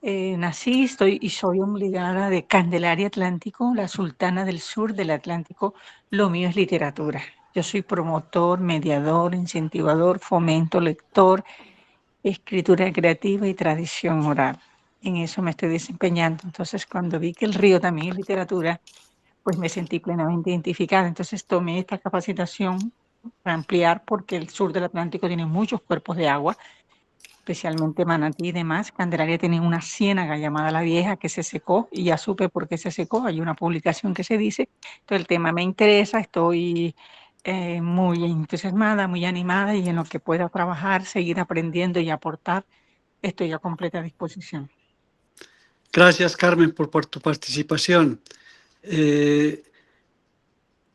Nací y soy obligada de Candelaria Atlántico, la sultana del sur del Atlántico. Lo mío es literatura. Yo soy promotor, mediador, incentivador, fomento, lector, escritura creativa y tradición oral. En eso me estoy desempeñando. Entonces, cuando vi que el río también es literatura, pues me sentí plenamente identificada. Entonces tomé esta capacitación para ampliar, porque el sur del Atlántico tiene muchos cuerpos de agua, especialmente Manatí y demás. Candelaria tiene una ciénaga llamada La Vieja que se secó y ya supe por qué se secó. Hay una publicación que se dice. Entonces el tema me interesa, estoy muy entusiasmada, muy animada, y en lo que pueda trabajar, seguir aprendiendo y aportar, estoy a completa disposición. Gracias, Carmen, por tu participación.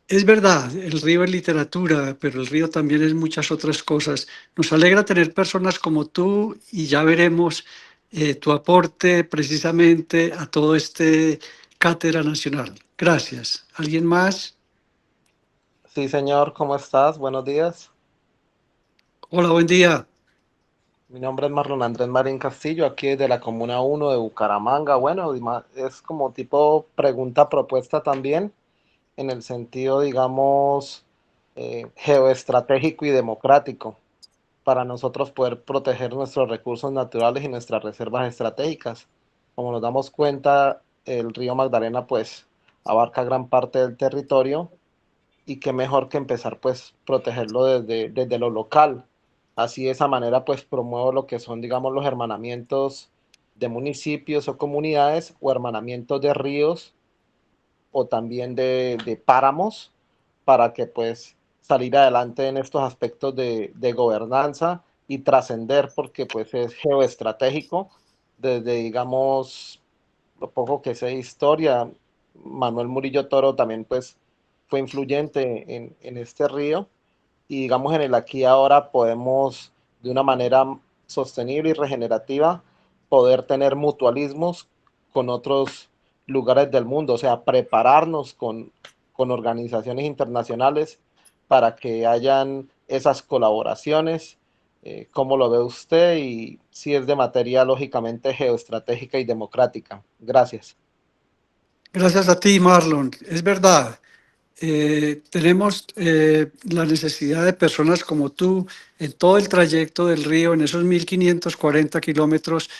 Es verdad, el río es literatura, pero el río también es muchas otras cosas. Nos alegra tener personas como tú y ya veremos tu aporte precisamente a todo este Cátedra Nacional. Gracias. ¿Alguien más? Sí, señor, ¿cómo estás? Buenos días. Hola, buen día. Mi nombre es Marlon Andrés Marín Castillo, aquí de la Comuna 1 de Bucaramanga. Bueno, es como tipo pregunta-propuesta también, en el sentido, digamos, geoestratégico y democrático, para nosotros poder proteger nuestros recursos naturales y nuestras reservas estratégicas. Como nos damos cuenta, el río Magdalena pues abarca gran parte del territorio, y qué mejor que empezar pues protegerlo desde lo local. Así de esa manera pues promuevo lo que son, digamos, los hermanamientos de municipios o comunidades, o hermanamientos de ríos, o también de páramos, para que pues salir adelante en estos aspectos de gobernanza y trascender, porque pues es geoestratégico. Desde, digamos, lo poco que sé de historia, Manuel Murillo Toro también pues fue influyente en este río, y digamos en el aquí y ahora podemos de una manera sostenible y regenerativa poder tener mutualismos con otros lugares del mundo, o sea, prepararnos con organizaciones internacionales para que hayan esas colaboraciones. ¿Cómo lo ve usted? Y si es de materia lógicamente geoestratégica y democrática. Gracias. Gracias a ti, Marlon. Es verdad. Tenemos la necesidad de personas como tú en todo el trayecto del río, en esos 1540 kilómetros,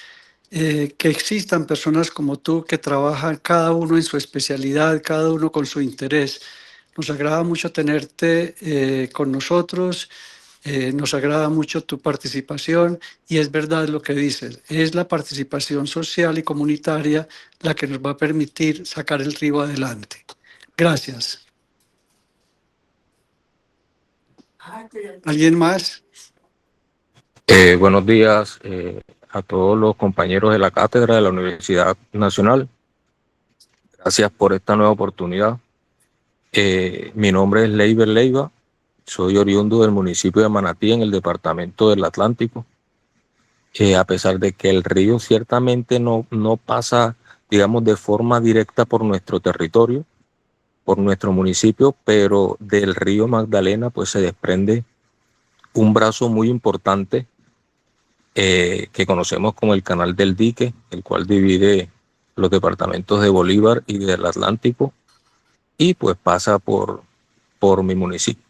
que existan personas como tú que trabajan cada uno en su especialidad, cada uno con su interés. Nos agrada mucho tenerte con nosotros, nos agrada mucho tu participación, y es verdad lo que dices, es la participación social y comunitaria la que nos va a permitir sacar el río adelante. Gracias. ¿Alguien más? Buenos días a todos los compañeros de la cátedra de la Universidad Nacional. Gracias por esta nueva oportunidad. Mi nombre es Leiber Leiva, soy oriundo del municipio de Manatí, en el departamento del Atlántico. A pesar de que el río ciertamente no pasa, digamos, de forma directa por nuestro territorio, por nuestro municipio, pero del río Magdalena pues se desprende un brazo muy importante que conocemos como el Canal del Dique, el cual divide los departamentos de Bolívar y del Atlántico, y pues pasa por mi municipio.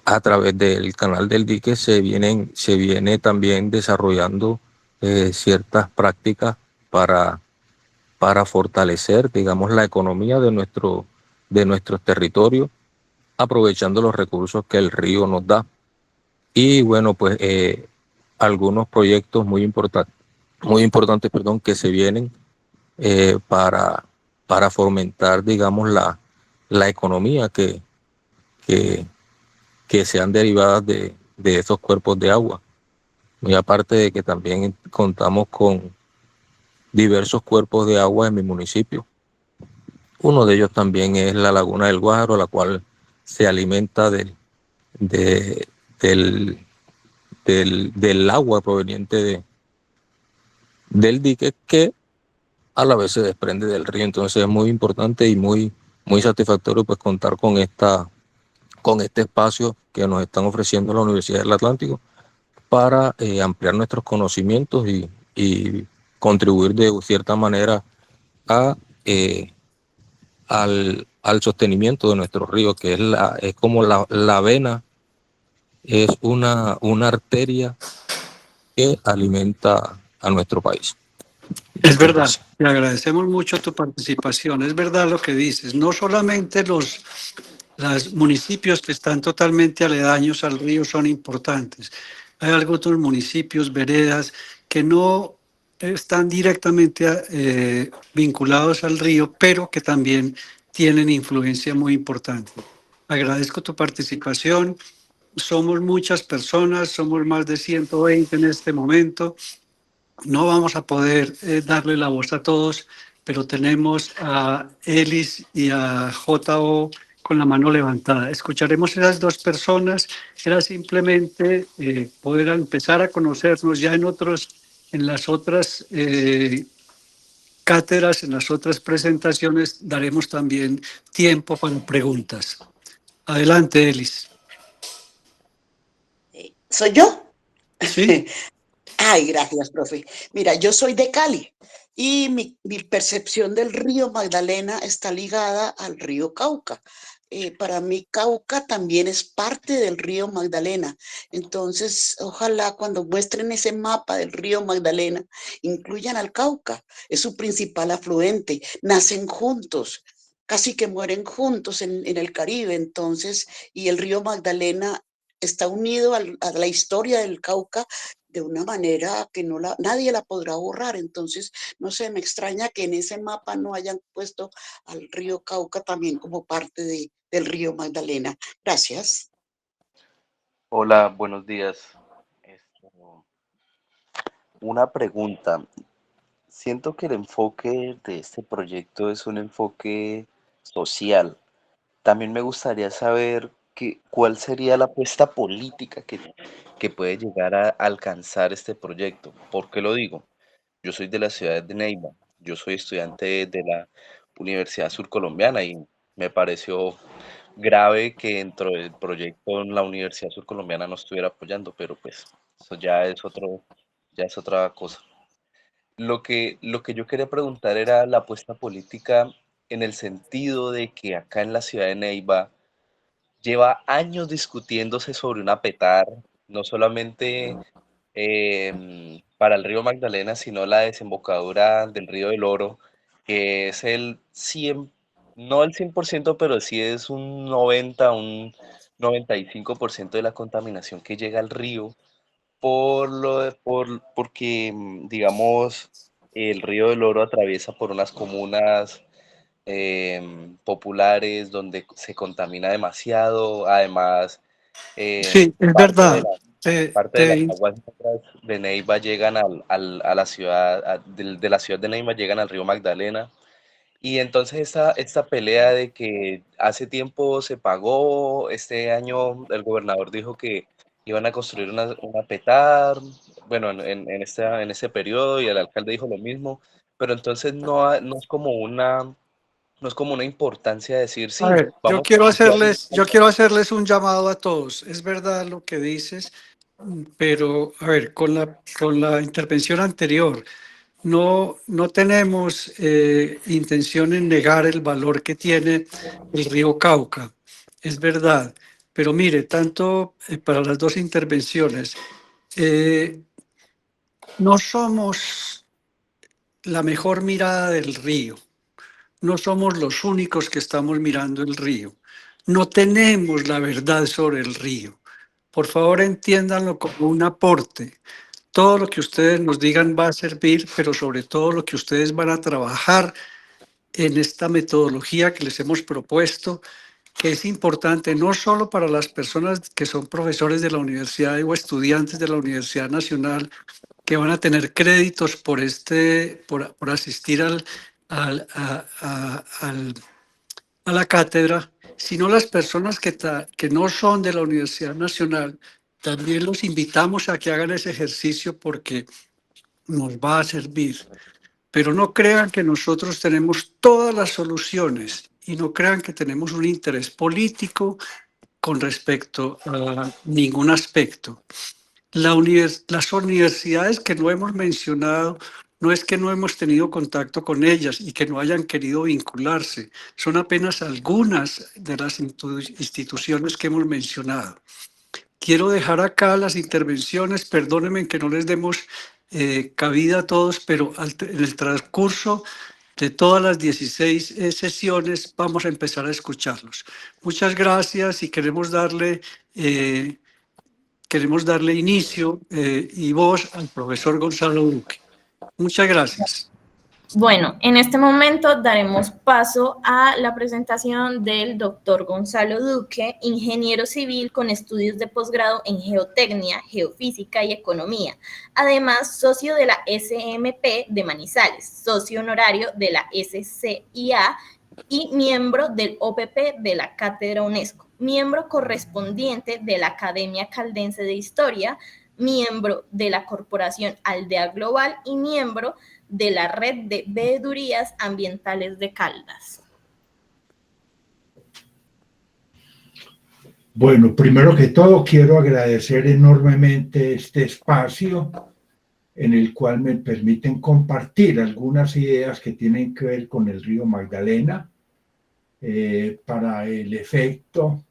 A través del Canal del Dique se viene también desarrollando ciertas prácticas para fortalecer, digamos, la economía de nuestros territorios, aprovechando los recursos que el río nos da. Y bueno, pues algunos proyectos muy importantes, que se vienen para para fomentar, digamos, la economía que sean derivadas de esos cuerpos de agua. Muy aparte de que también contamos con diversos cuerpos de agua en mi municipio. Uno de ellos también es la Laguna del Guájaro, la cual se alimenta del agua proveniente del dique, que a la vez se desprende del río. Entonces es muy importante y muy satisfactorio pues contar con este espacio que nos están ofreciendo la Universidad del Atlántico para ampliar nuestros conocimientos y contribuir de cierta manera al sostenimiento de nuestros ríos, que es como la vena, es una arteria que alimenta a nuestro país. Es verdad, te agradecemos mucho tu participación. Es verdad lo que dices. No solamente los municipios que están totalmente aledaños al río son importantes. Hay algunos municipios, veredas, que no están directamente vinculados al río, pero que también tienen influencia muy importante. Agradezco tu participación. Somos muchas personas, somos más de 120 en este momento. No vamos a poder darle la voz a todos, pero tenemos a Elis y a JO con la mano levantada. Escucharemos a esas dos personas. Era simplemente poder empezar a conocernos ya en las otras cátedras, en las otras presentaciones. Daremos también tiempo para preguntas. Adelante, Elis. ¿Soy yo? Sí. Ay, gracias, profe. Mira, yo soy de Cali y mi percepción del río Magdalena está ligada al río Cauca. Para mí, Cauca también es parte del río Magdalena. Entonces, ojalá cuando muestren ese mapa del río Magdalena, incluyan al Cauca. Es su principal afluente. Nacen juntos, casi que mueren juntos en el Caribe. Entonces, y el río Magdalena está unido a la historia del Cauca de una manera que nadie la podrá borrar. Entonces, no sé, me extraña que en ese mapa no hayan puesto al río Cauca también como parte del río Magdalena. Gracias. Hola, buenos días. Una pregunta. Siento que el enfoque de este proyecto es un enfoque social. También me gustaría saber cuál sería la apuesta política que puede llegar a alcanzar este proyecto. ¿Por qué lo digo? Yo soy de la ciudad de Neiva. Yo soy estudiante de la Universidad Surcolombiana y me pareció grave que dentro del proyecto la Universidad Surcolombiana no estuviera apoyando, pero pues eso ya es otra cosa. Lo que yo quería preguntar era la apuesta política en el sentido de que acá en la ciudad de Neiva lleva años discutiéndose sobre una petar, no solamente para el río Magdalena, sino la desembocadura del río del Oro, que es el 100, no el 100%, pero sí es un 90, un 95% de la contaminación que llega al río, porque, digamos, el río del Oro atraviesa por unas comunas populares donde se contamina demasiado. Además, Sí, es parte de verdad. la parte de las aguas negras de Neiva llegan a la ciudad, de la ciudad de Neiva llegan al río Magdalena. Y entonces esta pelea de que hace tiempo se pagó, este año el gobernador dijo que iban a construir una petar, bueno, en ese periodo, y el alcalde dijo lo mismo, pero entonces no es como una importancia de decir, A sí, ver, yo vamos a quiero hacerles un llamado a todos. Es verdad lo que dices, pero a ver, con la intervención anterior, no tenemos intención en negar el valor que tiene el río Cauca. Es verdad, pero mire, tanto para las dos intervenciones, no somos la mejor mirada del río. No somos los únicos que estamos mirando el río. No tenemos la verdad sobre el río. Por favor, entiéndanlo como un aporte. Todo lo que ustedes nos digan va a servir, pero sobre todo lo que ustedes van a trabajar en esta metodología que les hemos propuesto, que es importante no solo para las personas que son profesores de la universidad o estudiantes de la Universidad Nacional, que van a tener créditos por asistir a la cátedra, sino las personas que no son de la Universidad Nacional. También los invitamos a que hagan ese ejercicio porque nos va a servir. Pero no crean que nosotros tenemos todas las soluciones y no crean que tenemos un interés político con respecto a ningún aspecto. Las universidades que no hemos mencionado no es que no hemos tenido contacto con ellas y que no hayan querido vincularse, son apenas algunas de las instituciones que hemos mencionado. Quiero dejar acá las intervenciones, perdónenme que no les demos cabida a todos, pero en el transcurso de todas las 16 sesiones vamos a empezar a escucharlos. Muchas gracias y queremos darle inicio y voz al profesor Gonzalo Duque. Muchas gracias. Bueno, en este momento daremos paso a la presentación del doctor Gonzalo Duque, ingeniero civil con estudios de posgrado en geotecnia, geofísica y economía. Además, socio de la SMP de Manizales, socio honorario de la SCIA y miembro del OPP de la Cátedra UNESCO, miembro correspondiente de la Academia Caldense de Historia, miembro de la Corporación Aldea Global y miembro de la Red de Veedurías Ambientales de Caldas. Bueno, primero que todo quiero agradecer enormemente este espacio en el cual me permiten compartir algunas ideas que tienen que ver con el río Magdalena. Para el efecto,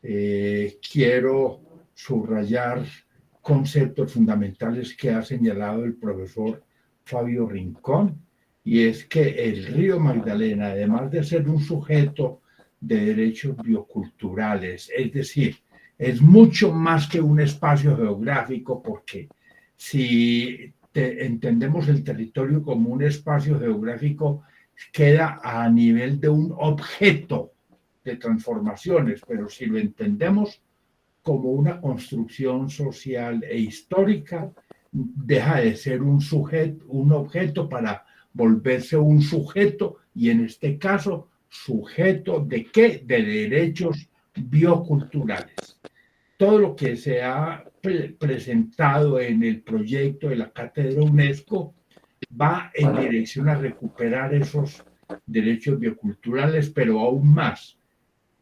quiero subrayar conceptos fundamentales que ha señalado el profesor Fabio Rincón, y es que el río Magdalena, además de ser un sujeto de derechos bioculturales, es decir, es mucho más que un espacio geográfico, porque si entendemos el territorio como un espacio geográfico, queda a nivel de un objeto de transformaciones, pero si lo entendemos como una construcción social e histórica, deja de ser un objeto para volverse un sujeto, y en este caso, sujeto ¿de qué? De derechos bioculturales. Todo lo que se ha presentado en el proyecto de la Cátedra UNESCO va en dirección a recuperar esos derechos bioculturales, pero aún más,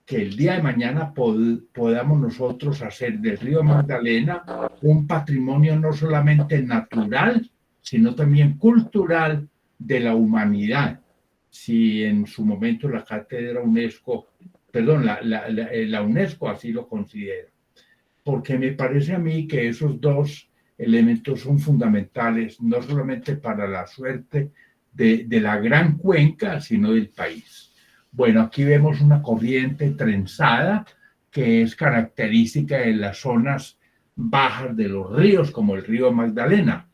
que el día de mañana podamos nosotros hacer del río Magdalena un patrimonio no solamente natural, sino también cultural de la humanidad. Si en su momento la cátedra UNESCO, la UNESCO así lo considera. Porque me parece a mí que esos dos elementos son fundamentales, no solamente para la suerte de la gran cuenca, sino del país. Bueno, aquí vemos una corriente trenzada que es característica de las zonas bajas de los ríos, como el río Magdalena.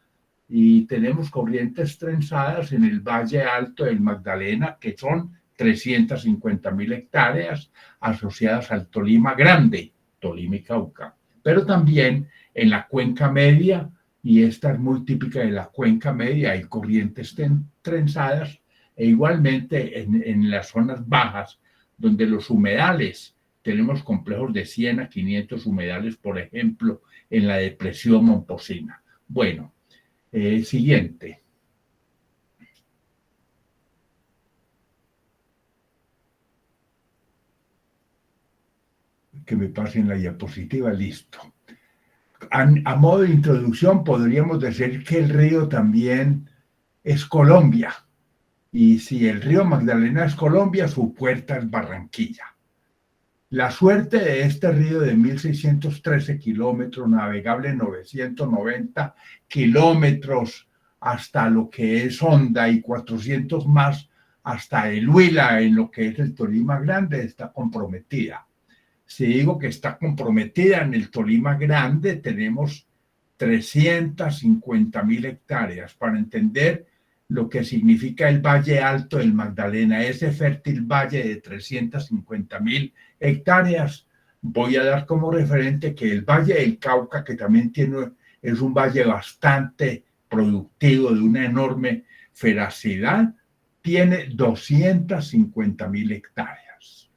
Y tenemos corrientes trenzadas en el Valle Alto del Magdalena, que son 350.000 hectáreas asociadas al Tolima Grande, Tolima y Cauca. Pero también en la cuenca media, y esta es muy típica de la cuenca media, hay corrientes trenzadas, e igualmente en las zonas bajas, donde los humedales, tenemos complejos de 100 a 500 humedales, por ejemplo, en la depresión Momposina. Bueno, siguiente. Que me pasen la diapositiva, listo. A modo de introducción, podríamos decir que el río también es Colombia. Y si el río Magdalena es Colombia, su puerta es Barranquilla. La suerte de este río de 1.613 kilómetros, navegable 990 kilómetros hasta lo que es Honda y 400 más hasta el Huila, en lo que es el Tolima Grande, está comprometida. Si digo que está comprometida en el Tolima Grande, tenemos 350.000 hectáreas. Para entender lo que significa el Valle Alto del Magdalena, ese fértil valle de 350.000 hectáreas. Voy a dar como referente que el Valle del Cauca, que también es un valle bastante productivo, de una enorme feracidad, tiene 250.000 hectáreas.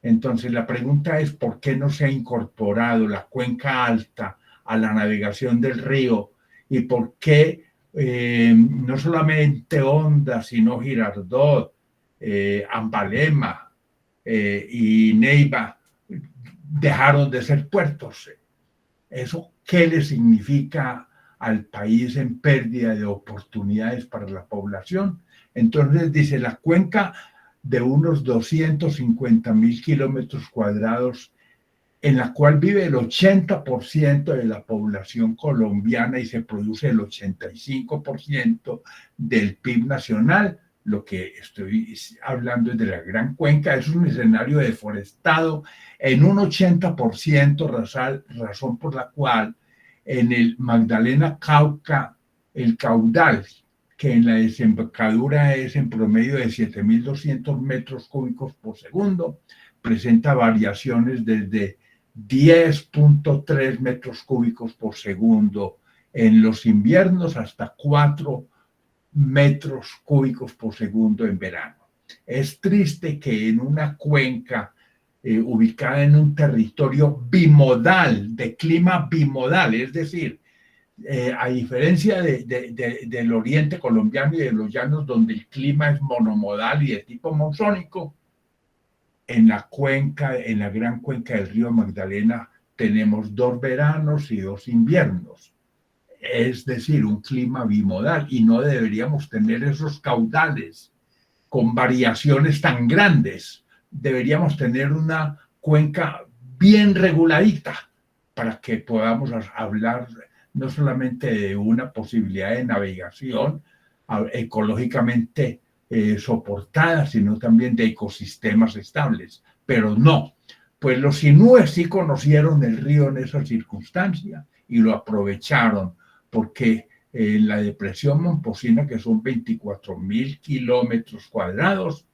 Entonces la pregunta es, ¿por qué no se ha incorporado la cuenca alta a la navegación del río? ¿Y por qué no solamente Honda, sino Girardot, Ambalema y Neiva dejaron de ser puertos? ¿Eso qué le significa al país en pérdida de oportunidades para la población? Entonces dice, la cuenca de unos 250.000 kilómetros cuadrados, en la cual vive el 80% de la población colombiana y se produce el 85% del PIB nacional. Lo que estoy hablando es de la Gran Cuenca, es un escenario deforestado en un 80%, razón por la cual en el Magdalena Cauca, el caudal, que en la desembocadura es en promedio de 7.200 metros cúbicos por segundo, presenta variaciones desde 10.3 metros cúbicos por segundo en los inviernos hasta 4 metros cúbicos por segundo en verano. Es triste que en una cuenca ubicada en un territorio bimodal, de clima bimodal, es decir, a diferencia del oriente colombiano y de los llanos donde el clima es monomodal y de tipo monzónico, en la cuenca, en la Gran Cuenca del río Magdalena, tenemos 2 veranos y 2 inviernos. Es decir, un clima bimodal, y no deberíamos tener esos caudales con variaciones tan grandes. Deberíamos tener una cuenca bien reguladita para que podamos hablar no solamente de una posibilidad de navegación ecológicamente soportada, sino también de ecosistemas estables. Pero no, pues los inúes sí conocieron el río en esa circunstancia y lo aprovecharon, porque en la depresión Momposina, que son 24.000 kilómetros cuadrados,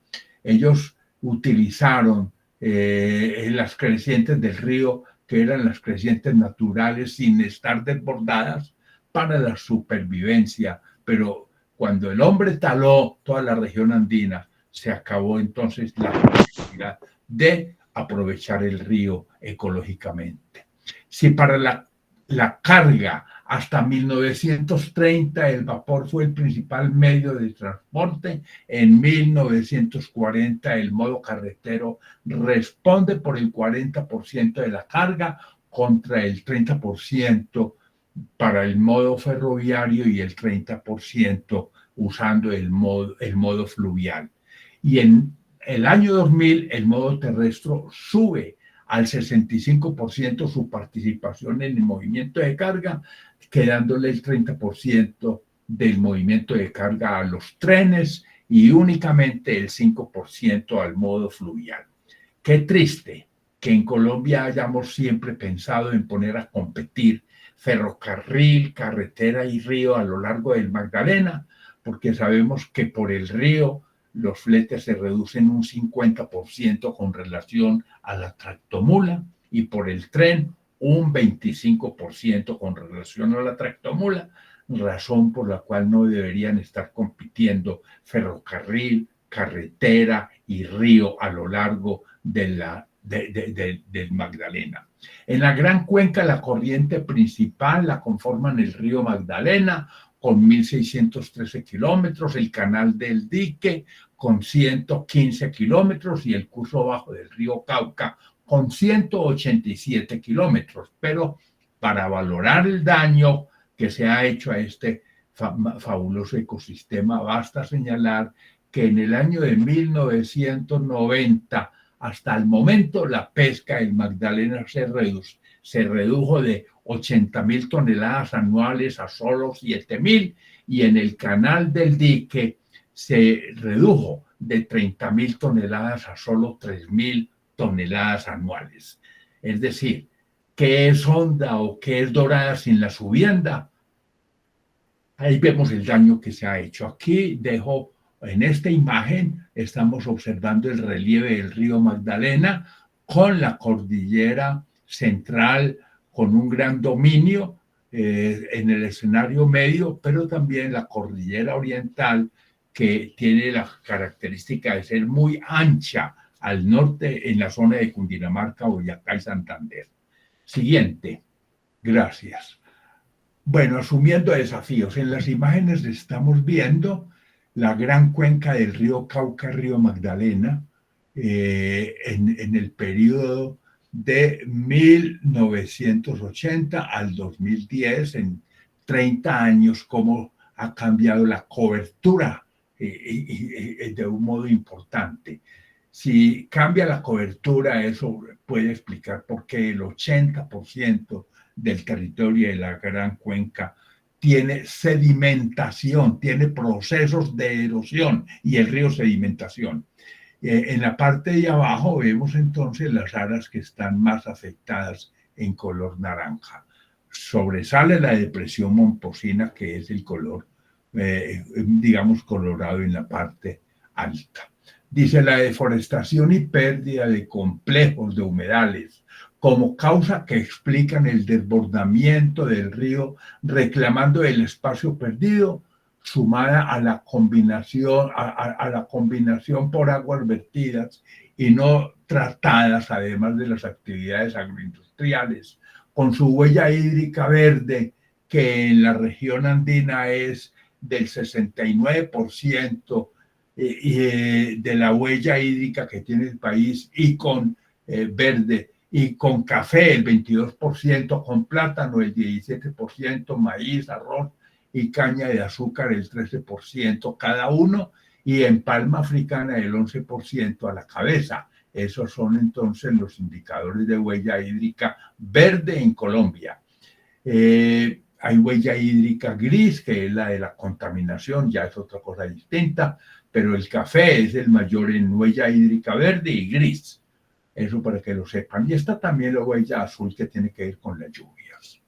ellos utilizaron las crecientes del río, que eran las crecientes naturales sin estar desbordadas, para la supervivencia. Pero cuando el hombre taló toda la región andina, se acabó entonces la posibilidad de aprovechar el río ecológicamente. Si para la carga hasta 1930 el vapor fue el principal medio de transporte, en 1940 el modo carretero responde por el 40% de la carga contra el 30% para el modo ferroviario y el 30% usando el modo fluvial. Y en el año 2000 el modo terrestre sube al 65% su participación en el movimiento de carga, quedándole el 30% del movimiento de carga a los trenes y únicamente el 5% al modo fluvial. Qué triste que en Colombia hayamos siempre pensado en poner a competir ferrocarril, carretera y río a lo largo del Magdalena, porque sabemos que por el río los fletes se reducen un 50% con relación a la tractomula y por el tren un 25% con relación a la tractomula, razón por la cual no deberían estar compitiendo ferrocarril, carretera y río a lo largo del Magdalena. En la Gran Cuenca, la corriente principal la conforman el río Magdalena, con 1.613 kilómetros, el canal del Dique, con 115 kilómetros, y el curso bajo del río Cauca, con 187 kilómetros. Pero para valorar el daño que se ha hecho a este fabuloso ecosistema, basta señalar que en el año de 1990 hasta el momento la pesca del Magdalena se redujo de 80.000 toneladas anuales a solo 7.000, y en el canal del Dique se redujo de 30.000 toneladas a solo 3.000 toneladas anuales. Es decir, ¿qué es Honda o qué es Dorada sin la subienda? Ahí vemos el daño que se ha hecho. Aquí dejo, en esta imagen, estamos observando el relieve del río Magdalena con la cordillera central, con un gran dominio en el escenario medio, pero también la cordillera oriental, que tiene la característica de ser muy ancha al norte en la zona de Cundinamarca, Boyacá y Santander. Siguiente. Gracias. Bueno, asumiendo desafíos, en las imágenes estamos viendo la gran cuenca del río Cauca, río Magdalena, en el periodo de 1980 al 2010, en 30 años, cómo ha cambiado la cobertura de un modo importante. Si cambia la cobertura, eso puede explicar por qué el 80% del territorio de la Gran Cuenca tiene sedimentación, tiene procesos de erosión y el río sedimentación. En la parte de abajo vemos entonces las áreas que están más afectadas en color naranja. Sobresale la depresión momposina, que es el color, digamos, colorado en la parte alta. Dice, la deforestación y pérdida de complejos de humedales como causa que explican el desbordamiento del río, reclamando el espacio perdido, sumada a la combinación, a la combinación por aguas vertidas y no tratadas, además de las actividades agroindustriales, con su huella hídrica verde, que en la región andina es del 69%, de la huella hídrica que tiene el país, y con verde, y con café el 22%, con plátano el 17%, maíz, arroz y caña de azúcar el 13% cada uno, y en palma africana el 11% a la cabeza. Esos son entonces los indicadores de huella hídrica verde en Colombia. Hay huella hídrica gris, que es la de la contaminación, ya es otra cosa distinta, pero el café es el mayor en huella hídrica verde y gris. Eso para que lo sepan. Y está también la huella azul, que tiene que ver con las lluvias.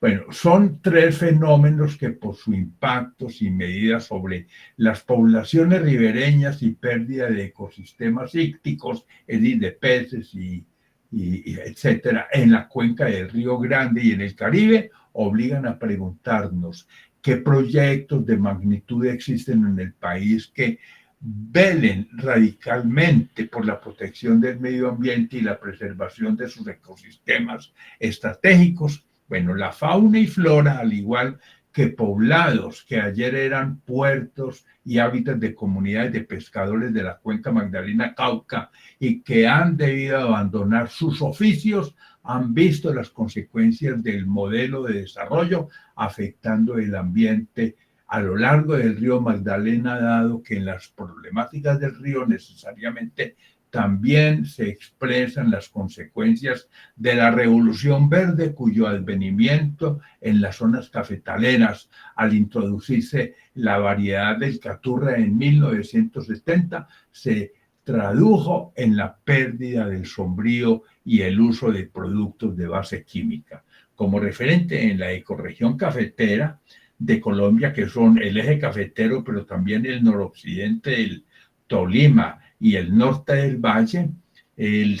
Bueno, son tres fenómenos que por su impacto y medidas sobre las poblaciones ribereñas y pérdida de ecosistemas ícticos, es decir, de peces y etcétera, en la cuenca del Río Grande y en el Caribe, obligan a preguntarnos qué proyectos de magnitud existen en el país que velen radicalmente por la protección del medio ambiente y la preservación de sus ecosistemas estratégicos. Bueno, la fauna y flora, al igual que poblados que ayer eran puertos y hábitats de comunidades de pescadores de la cuenca Magdalena-Cauca y que han debido abandonar sus oficios, han visto las consecuencias del modelo de desarrollo afectando el ambiente a lo largo del río Magdalena, dado que en las problemáticas del río necesariamente también se expresan las consecuencias de la Revolución Verde, cuyo advenimiento en las zonas cafetaleras, al introducirse la variedad del caturra en 1970, se tradujo en la pérdida del sombrío y el uso de productos de base química. Como referente en la ecorregión cafetera de Colombia, que son el eje cafetero, pero también el noroccidente del Tolima y el norte del valle, el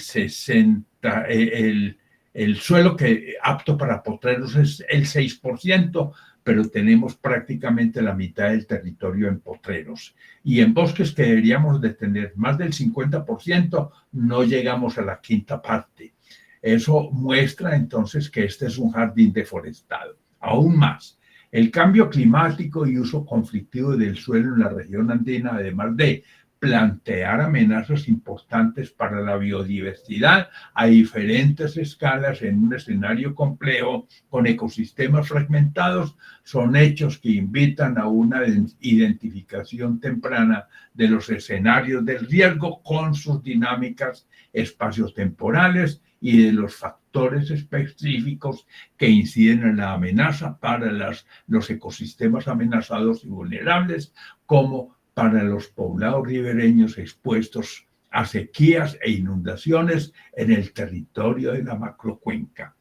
suelo que apto para potreros es el 6%, pero tenemos prácticamente la mitad del territorio en potreros. Y en bosques, que deberíamos de tener más del 50%, no llegamos a la quinta parte. Eso muestra entonces que este es un jardín deforestado. Aún más, el cambio climático y uso conflictivo del suelo en la región andina, además de plantear amenazas importantes para la biodiversidad a diferentes escalas en un escenario complejo con ecosistemas fragmentados, son hechos que invitan a una identificación temprana de los escenarios del riesgo con sus dinámicas espaciotemporales y de los factores específicos que inciden en la amenaza para los ecosistemas amenazados y vulnerables, como para los poblados ribereños expuestos a sequías e inundaciones en el territorio de la macrocuenca.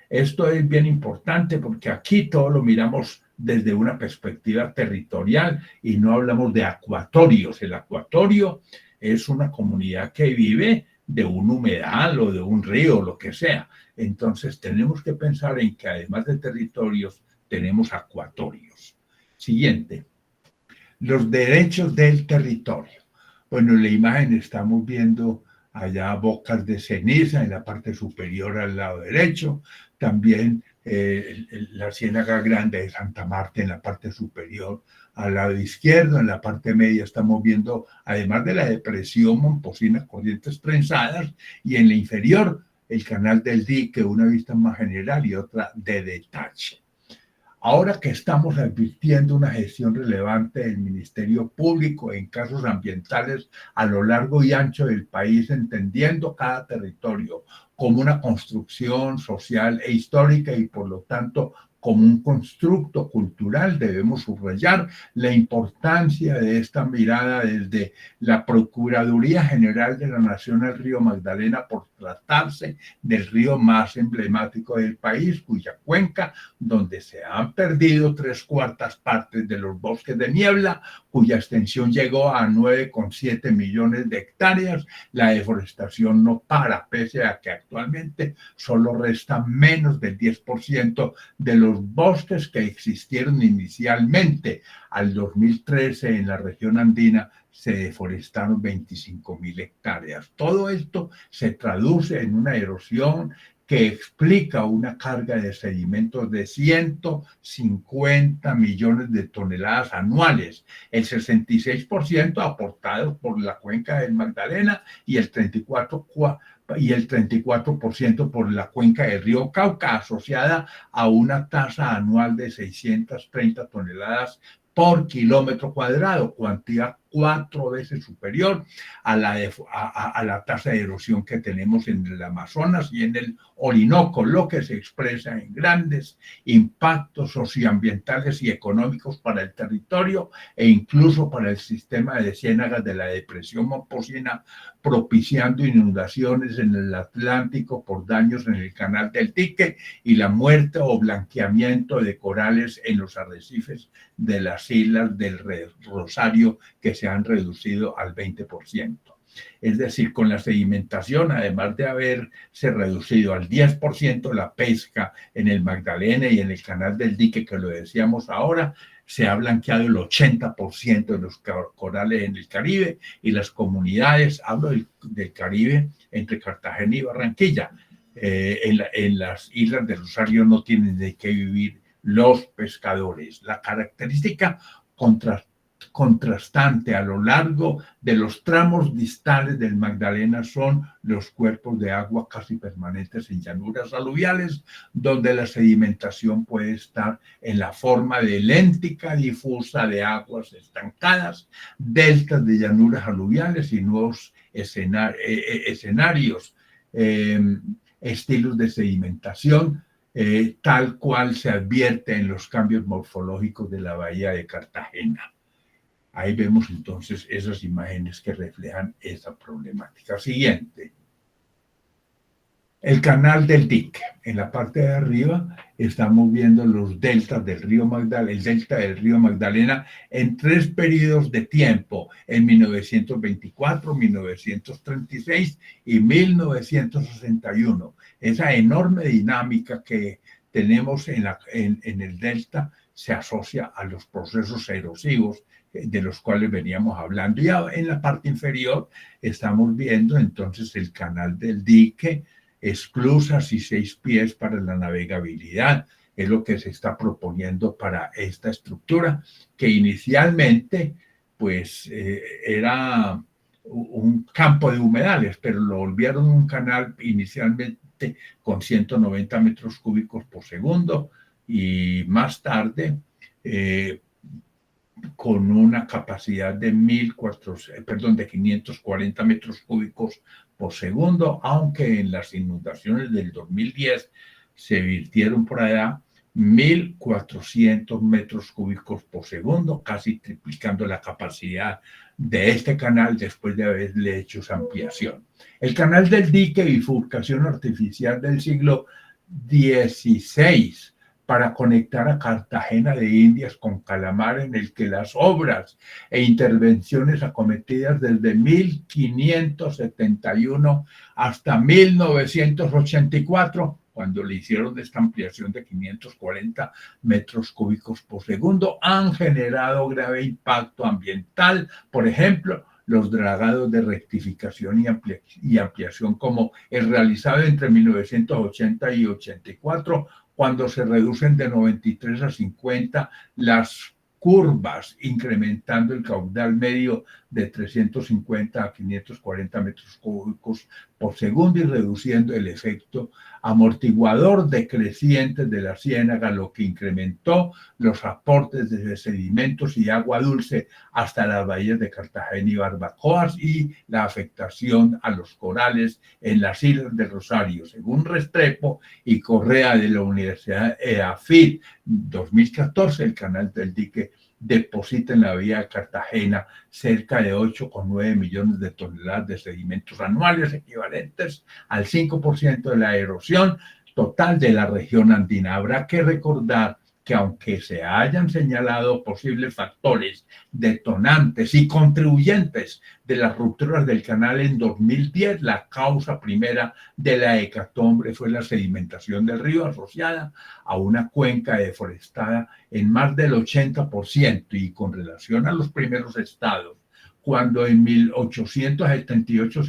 Esto es bien importante porque aquí todo lo miramos desde una perspectiva territorial y no hablamos de acuatorios. El acuatorio es una comunidad que vive de un humedal o de un río, lo que sea. Entonces tenemos que pensar en que además de territorios tenemos acuatorios. Siguiente. Los derechos del territorio. Bueno, en la imagen estamos viendo allá bocas de ceniza en la parte superior al lado derecho, también la Ciénaga Grande de Santa Marta en la parte superior al lado izquierdo, en la parte media estamos viendo, además de la depresión Momposina, corrientes trenzadas, y en la inferior el canal del dique, una vista más general y otra de detalle. Ahora que estamos advirtiendo una gestión relevante del Ministerio Público en casos ambientales a lo largo y ancho del país, entendiendo cada territorio como una construcción social e histórica y por lo tanto como un constructo cultural, debemos subrayar la importancia de esta mirada desde la Procuraduría General de la Nación al río Magdalena por tratarse del río más emblemático del país, cuya cuenca, donde se han perdido 3/4 partes de los bosques de niebla, cuya extensión llegó a 9,7 millones de hectáreas, la deforestación no para, pese a que actualmente solo resta menos del 10% de los bosques que existieron inicialmente. Al 2013 en la región andina se deforestaron 25.000 hectáreas. Todo esto se traduce en una erosión que explica una carga de sedimentos de 150 millones de toneladas anuales, el 66% aportado por la cuenca del Magdalena y el 34% por la cuenca del río Cauca, asociada a una tasa anual de 630 toneladas por kilómetro cuadrado, cuantía 4 veces superior a la tasa de erosión que tenemos en el Amazonas y en el Orinoco, lo que se expresa en grandes impactos socioambientales y económicos para el territorio e incluso para el sistema de ciénagas de la depresión Momposina, propiciando inundaciones en el Atlántico por daños en el canal del dique y la muerte o blanqueamiento de corales en los arrecifes de las islas del Rosario, que se han reducido al 20%. Es decir, con la sedimentación, además de haberse reducido al 10% la pesca en el Magdalena y en el canal del dique, que lo decíamos ahora, se ha blanqueado el 80% de los corales en el Caribe y las comunidades, hablo del Caribe entre Cartagena y Barranquilla, en las islas del Rosario no tienen de qué vivir los pescadores. La característica contrastante a lo largo de los tramos distales del Magdalena son los cuerpos de agua casi permanentes en llanuras aluviales, donde la sedimentación puede estar en la forma de léntica difusa de aguas estancadas, deltas de llanuras aluviales y nuevos escenarios, estilos de sedimentación, tal cual se advierte en los cambios morfológicos de la bahía de Cartagena. Ahí vemos entonces esas imágenes que reflejan esa problemática. Siguiente. El canal del dique. En la parte de arriba estamos viendo los deltas del río Magdalena, el delta del río Magdalena en 3 periodos de tiempo, en 1924, 1936 y 1961. Esa enorme dinámica que tenemos en el delta se asocia a los procesos erosivos de los cuales veníamos hablando. Y en la parte inferior estamos viendo entonces el canal del dique, esclusas y 6 pies para la navegabilidad. Es lo que se está proponiendo para esta estructura, que inicialmente pues era un campo de humedales, pero lo volvieron un canal inicialmente con 190 metros cúbicos por segundo y más tarde con una capacidad de 540 metros cúbicos por segundo, aunque en las inundaciones del 2010 se virtieron por allá 1.400 metros cúbicos por segundo, casi triplicando la capacidad de este canal después de haberle hecho su ampliación. El canal del dique, bifurcación artificial del siglo XVI, para conectar a Cartagena de Indias con Calamar, en el que las obras e intervenciones acometidas desde 1571 hasta 1984, cuando le hicieron esta ampliación de 540 metros cúbicos por segundo, han generado grave impacto ambiental. Por ejemplo, los dragados de rectificación y ampliación, como el realizado entre 1980 y 84, cuando se reducen de 93 a 50 las curvas, incrementando el caudal medio de 350 a 540 metros cúbicos por segundo y reduciendo el efecto amortiguador decreciente de la ciénaga, lo que incrementó los aportes de sedimentos y agua dulce hasta las bahías de Cartagena y Barbacoas y la afectación a los corales en las Islas del Rosario. Según Restrepo y Correa de la Universidad EAFIT 2014, el canal del dique deposita en la bahía de Cartagena cerca de 8,9 millones de toneladas de sedimentos anuales, equivalentes al 5% de la erosión total de la región andina. Habrá que recordar que aunque se hayan señalado posibles factores detonantes y contribuyentes de las rupturas del canal en 2010, la causa primera de la hecatombe fue la sedimentación del río asociada a una cuenca deforestada en más del 80%. Y con relación a los primeros estados, cuando en 1878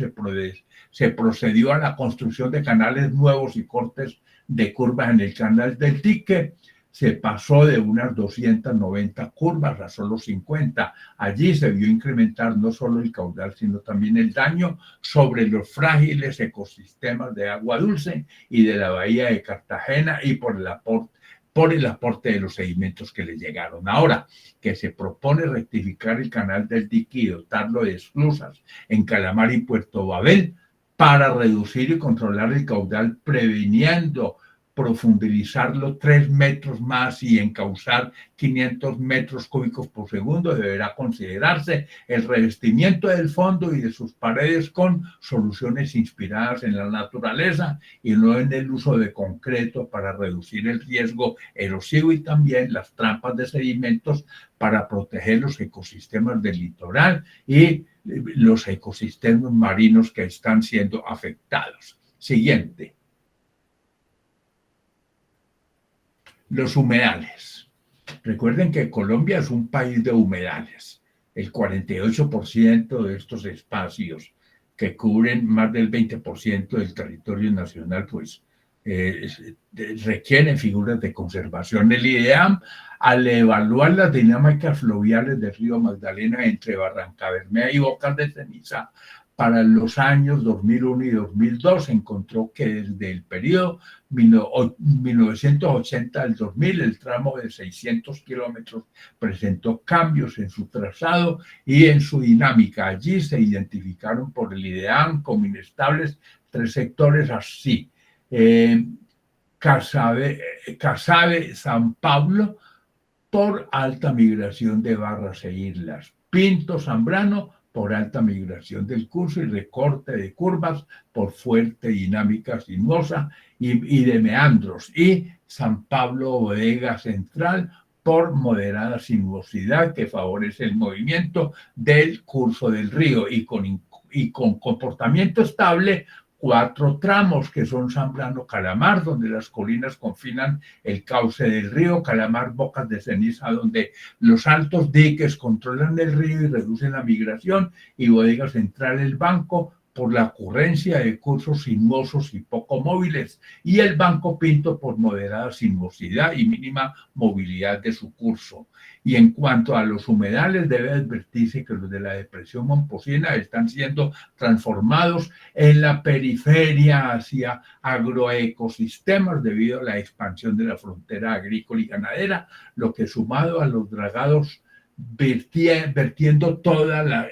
se procedió a la construcción de canales nuevos y cortes de curvas en el canal del dique, se pasó de unas 290 curvas a solo 50. Allí se vio incrementar no solo el caudal, sino también el daño sobre los frágiles ecosistemas de agua dulce y de la bahía de Cartagena y por el aporte de los sedimentos que le llegaron. Ahora que se propone rectificar el canal del dique y dotarlo de esclusas en Calamar y Puerto Babel para reducir y controlar el caudal, previniendo profundizarlo 3 metros más y encauzar 500 metros cúbicos por segundo, deberá considerarse el revestimiento del fondo y de sus paredes con soluciones inspiradas en la naturaleza y no en el uso de concreto para reducir el riesgo erosivo, y también las trampas de sedimentos para proteger los ecosistemas del litoral y los ecosistemas marinos que están siendo afectados. Siguiente. Los humedales. Recuerden que Colombia es un país de humedales. El 48% de estos espacios, que cubren más del 20% del territorio nacional, pues requieren figuras de conservación. El IDEAM, al evaluar las dinámicas fluviales del río Magdalena entre Barrancabermeja y Bocas de Ceniza para los años 2001 y 2002, encontró que desde el periodo 1980 al 2000, el tramo de 600 kilómetros presentó cambios en su trazado y en su dinámica. Allí se identificaron por el IDEAM como inestables 3 sectores así: Casabe, San Pablo, por alta migración de barras e islas; Pinto, Zambrano, por alta migración del curso y recorte de curvas por fuerte dinámica sinuosa y de meandros; y San Pablo, Bodega Central, por moderada sinuosidad que favorece el movimiento del curso del río y con comportamiento estable. 4 tramos que son Zambrano, Calamar, donde las colinas confinan el cauce del río; Calamar, Bocas de Ceniza, donde los altos diques controlan el río y reducen la migración; y Bodega Central, el Banco, por la ocurrencia de cursos sinuosos y poco móviles; y el Banco Pinto por moderada sinuosidad y mínima movilidad de su curso. Y en cuanto a los humedales, debe advertirse que los de la depresión momposina están siendo transformados en la periferia hacia agroecosistemas debido a la expansión de la frontera agrícola y ganadera, lo que, sumado a los dragados vertiendo toda la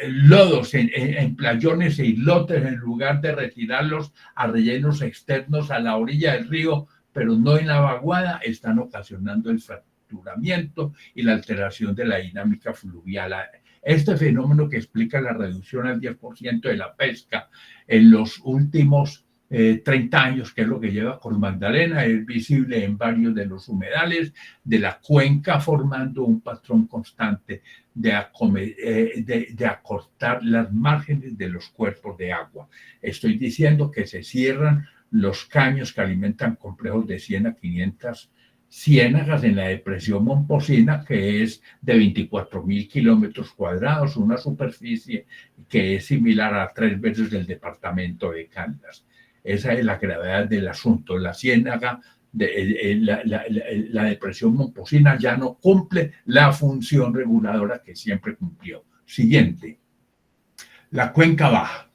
lodos en playones e islotes, en lugar de retirarlos a rellenos externos a la orilla del río, pero no en la vaguada, están ocasionando el fracturamiento y la alteración de la dinámica fluvial. Este fenómeno, que explica la reducción al 10% de la pesca en los últimos 30 años, que es lo que lleva Cor Magdalena. Es visible en varios de los humedales de la cuenca, formando un patrón constante de acortar las márgenes de los cuerpos de agua. Estoy diciendo que se cierran los caños que alimentan complejos de 100 a 500 ciénagas en la depresión Momposina, que es de 24.000 kilómetros cuadrados, una superficie que es similar a 3 veces del departamento de Caldas. Esa es la gravedad del asunto. La ciénaga, la depresión Momposina ya no cumple la función reguladora que siempre cumplió. Siguiente. La cuenca baja.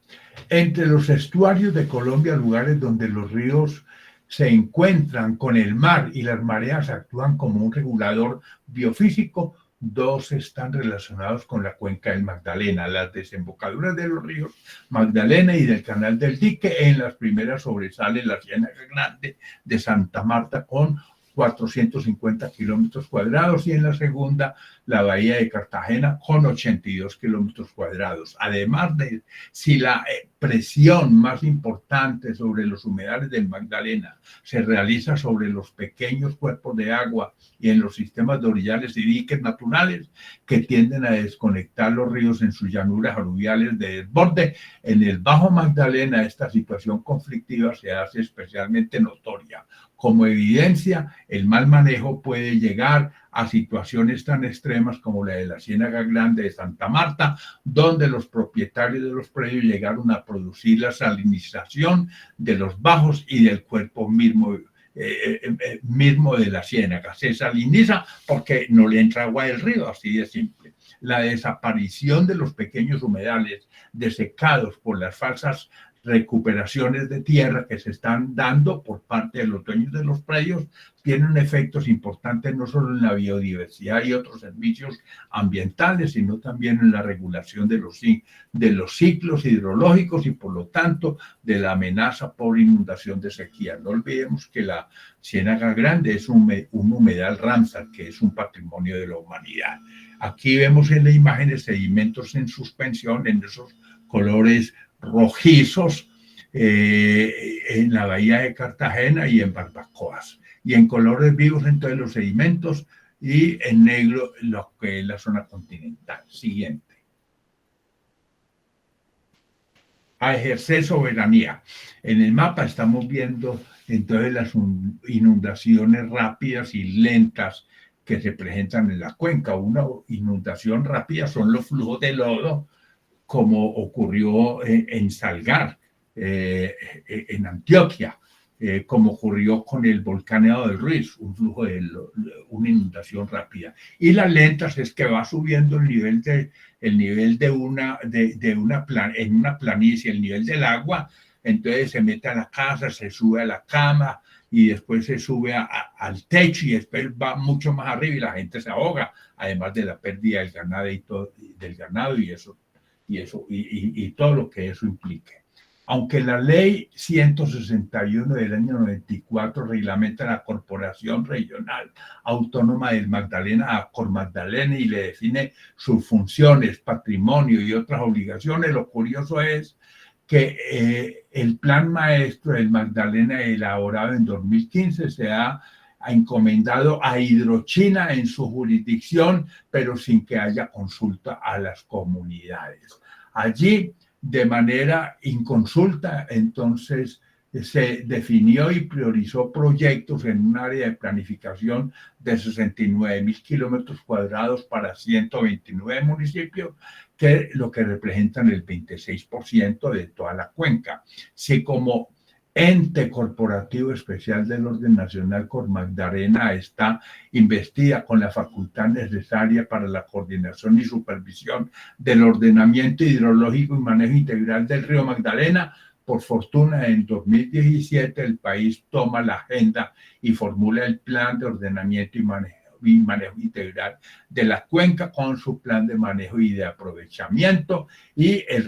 Entre los estuarios de Colombia, lugares donde los ríos se encuentran con el mar y las mareas actúan como un regulador biofísico, 2 están relacionados con la cuenca del Magdalena, las desembocaduras de los ríos Magdalena y del Canal del Dique. En las primeras sobresale la Ciénaga Grande de Santa Marta con 450 kilómetros cuadrados y en la segunda la Bahía de Cartagena con 82 kilómetros cuadrados. Además de si la presión más importante sobre los humedales del Magdalena se realiza sobre los pequeños cuerpos de agua y en los sistemas de orillales y diques naturales que tienden a desconectar los ríos en sus llanuras aluviales de desborde, en el Bajo Magdalena esta situación conflictiva se hace especialmente notoria. Como evidencia, el mal manejo puede llegar a situaciones tan extremas como la de la Ciénaga Grande de Santa Marta, donde los propietarios de los predios llegaron a producir la salinización de los bajos y del cuerpo mismo de la ciénaga. Se saliniza porque no le entra agua del río, así de simple. La desaparición de los pequeños humedales desecados por las falsas recuperaciones de tierra que se están dando por parte de los dueños de los predios tienen efectos importantes no solo en la biodiversidad y otros servicios ambientales, sino también en la regulación de los ciclos hidrológicos y por lo tanto de la amenaza por inundación de sequía. No olvidemos que la Ciénaga Grande es un humedal Ramsar, que es un patrimonio de la humanidad. Aquí vemos en la imagen sedimentos en suspensión en esos colores rojizos en la Bahía de Cartagena y en Barbacoas, y en colores vivos entonces los sedimentos y en negro lo que es la zona continental. Siguiente. A ejercer soberanía. En el mapa estamos viendo entonces las inundaciones rápidas y lentas que se presentan en la cuenca. Una inundación rápida son los flujos de lodo, como ocurrió en Salgar, en Antioquia, como ocurrió con el volcán Nevado del Ruiz, un flujo una inundación rápida. Y las lentas es que va subiendo el nivel de una planicie, el nivel del agua, entonces se mete a la casa, se sube a la cama y después se sube al techo y después va mucho más arriba y la gente se ahoga, además de la pérdida del ganado y todo lo que eso implique. Aunque la ley 161 del año 94 reglamenta la Corporación Regional Autónoma del Magdalena a Cor Magdalena y le define sus funciones, patrimonio y otras obligaciones, lo curioso es que el plan maestro del Magdalena elaborado en 2015 se ha encomendado a Hidrochina en su jurisdicción, pero sin que haya consulta a las comunidades. Allí, de manera inconsulta, entonces se definió y priorizó proyectos en un área de planificación de 69.000 kilómetros cuadrados para 129 municipios, que lo que representan el 26% de toda la cuenca. Si como ente corporativo especial del orden nacional, Cor Magdalena está investida con la facultad necesaria para la coordinación y supervisión del ordenamiento hidrológico y manejo integral del río Magdalena. Por fortuna, en 2017 el país toma la agenda y formula el plan de ordenamiento y manejo integral de la cuenca con su plan de manejo y de aprovechamiento y el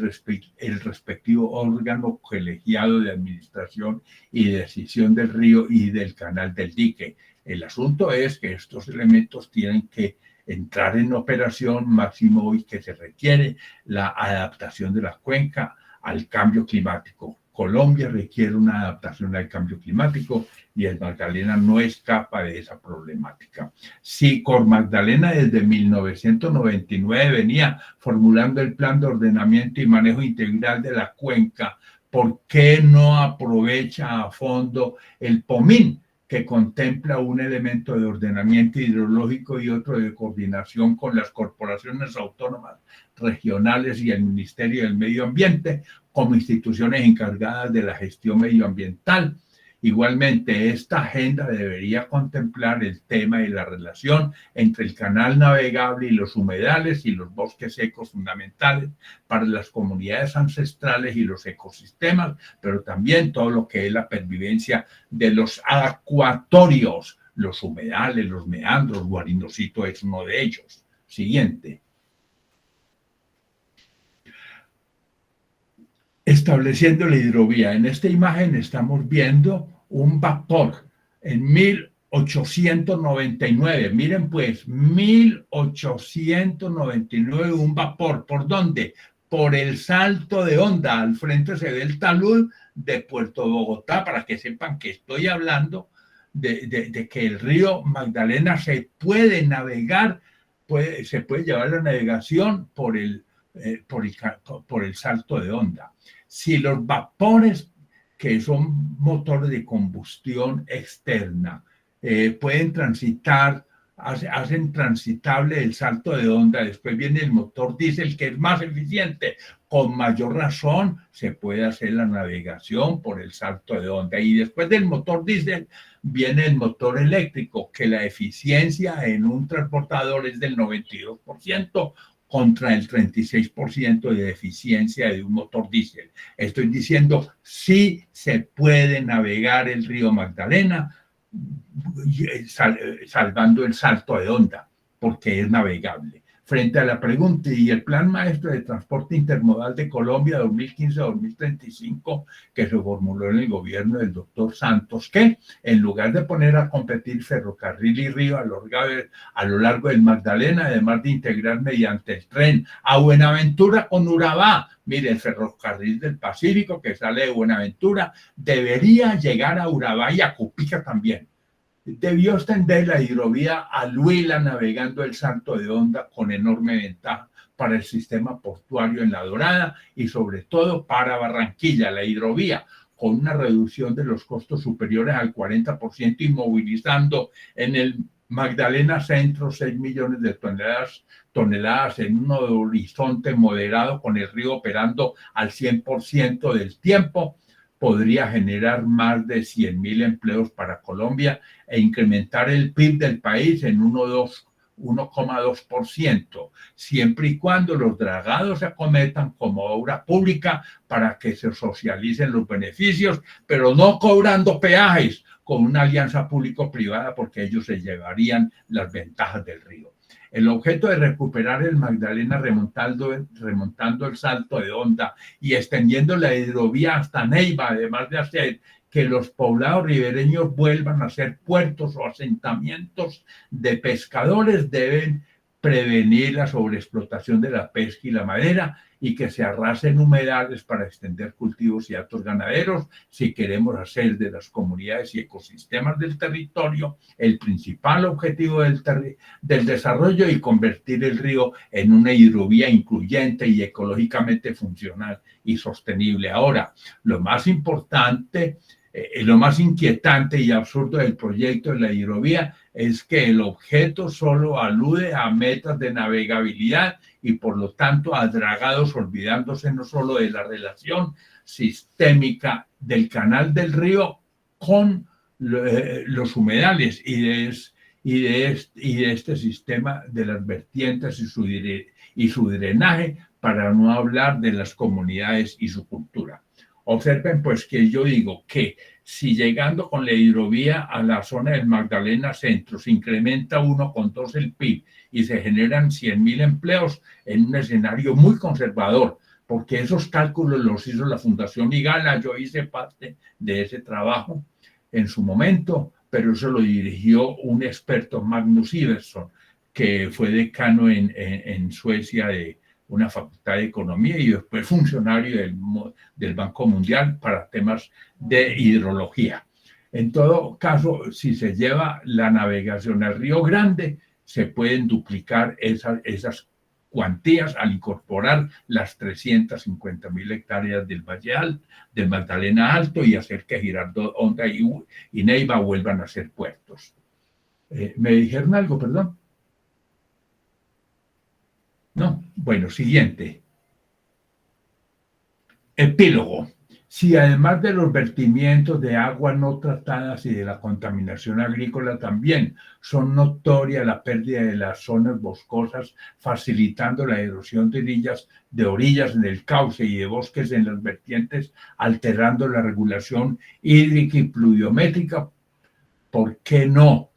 respectivo órgano colegiado de administración y decisión del río y del canal del dique. El asunto es que estos elementos tienen que entrar en operación máximo hoy que se requiere la adaptación de la cuenca al cambio climático. Colombia requiere una adaptación al cambio climático y el Magdalena no escapa de esa problemática. Si Cor Magdalena desde 1999 venía formulando el plan de ordenamiento y manejo integral de la cuenca, ¿por qué no aprovecha a fondo el POMIN, que contempla un elemento de ordenamiento hidrológico y otro de coordinación con las corporaciones autónomas regionales y el Ministerio del Medio Ambiente como instituciones encargadas de la gestión medioambiental? Igualmente, esta agenda debería contemplar el tema y la relación entre el canal navegable y los humedales y los bosques secos fundamentales para las comunidades ancestrales y los ecosistemas, pero también todo lo que es la pervivencia de los acuatorios, los humedales, los meandros. Guarinocito es uno de ellos. Siguiente. Estableciendo la hidrovía. En esta imagen estamos viendo un vapor en 1899. Miren pues, 1899, un vapor. ¿Por dónde? Por el Salto de Honda. Al frente se ve el talud de Puerto Bogotá, para que sepan que estoy hablando de que el río Magdalena se puede navegar, se puede llevar la navegación por el Salto de Honda. Si los vapores, que son motores de combustión externa, pueden transitar, hacen transitable el Salto de Honda, después viene el motor diésel, que es más eficiente, con mayor razón se puede hacer la navegación por el Salto de Honda. Y después del motor diésel viene el motor eléctrico, que la eficiencia en un transportador es del 92%, contra el 36% de eficiencia de un motor diésel. Estoy diciendo, sí se puede navegar el río Magdalena salvando el Salto de Honda, porque es navegable. Frente a la pregunta y el Plan Maestro de Transporte Intermodal de Colombia 2015-2035, que se formuló en el gobierno del doctor Santos, que en lugar de poner a competir ferrocarril y río a lo largo del Magdalena, además de integrar mediante el tren a Buenaventura con Urabá, mire, el ferrocarril del Pacífico que sale de Buenaventura debería llegar a Urabá y a Cupica también. Debió extender la hidrovía al Huila navegando el Salto de Honda con enorme ventaja para el sistema portuario en La Dorada y sobre todo para Barranquilla, la hidrovía, con una reducción de los costos superiores al 40% y movilizando en el Magdalena Centro 6 millones de toneladas en un horizonte moderado con el río operando al 100% del tiempo. Podría generar más de 100.000 empleos para Colombia e incrementar el PIB del país en 1,2%, siempre y cuando los dragados se acometan como obra pública para que se socialicen los beneficios, pero no cobrando peajes con una alianza público-privada, porque ellos se llevarían las ventajas del río. El objeto de recuperar el Magdalena remontando el Salto de Honda y extendiendo la hidrovía hasta Neiva, además de hacer que los poblados ribereños vuelvan a ser puertos o asentamientos de pescadores, deben prevenir la sobreexplotación de la pesca y la madera y que se arrasen humedales para extender cultivos y actos ganaderos si queremos hacer de las comunidades y ecosistemas del territorio el principal objetivo del desarrollo y convertir el río en una hidrovía incluyente y ecológicamente funcional y sostenible. Ahora, lo más importante, lo más inquietante y absurdo del proyecto de la hidrovía es que el objeto solo alude a metas de navegabilidad y por lo tanto a dragados, olvidándose no solo de la relación sistémica del canal del río con los humedales y de este sistema de las vertientes y su drenaje, para no hablar de las comunidades y su cultura. Observen pues que yo digo que si llegando con la hidrovía a la zona del Magdalena Centro se incrementa 1,2 el PIB y se generan 100.000 empleos en un escenario muy conservador, porque esos cálculos los hizo la Fundación Igala, yo hice parte de ese trabajo en su momento, pero eso lo dirigió un experto, Magnus Iversson, que fue decano en Suecia una facultad de economía y después funcionario del Banco Mundial para temas de hidrología. En todo caso, si se lleva la navegación al Río Grande, se pueden duplicar esas cuantías al incorporar las 350.000 hectáreas del Valle del Magdalena Alto y hacer que Girardot, Honda y Neiva vuelvan a ser puertos. ¿Me dijeron algo, perdón? No. Bueno, siguiente. Epílogo. Si además de los vertimientos de aguas no tratadas y de la contaminación agrícola también son notoria la pérdida de las zonas boscosas, facilitando la erosión de orillas en el cauce y de bosques en las vertientes, alterando la regulación hídrica y pluviométrica, ¿por qué no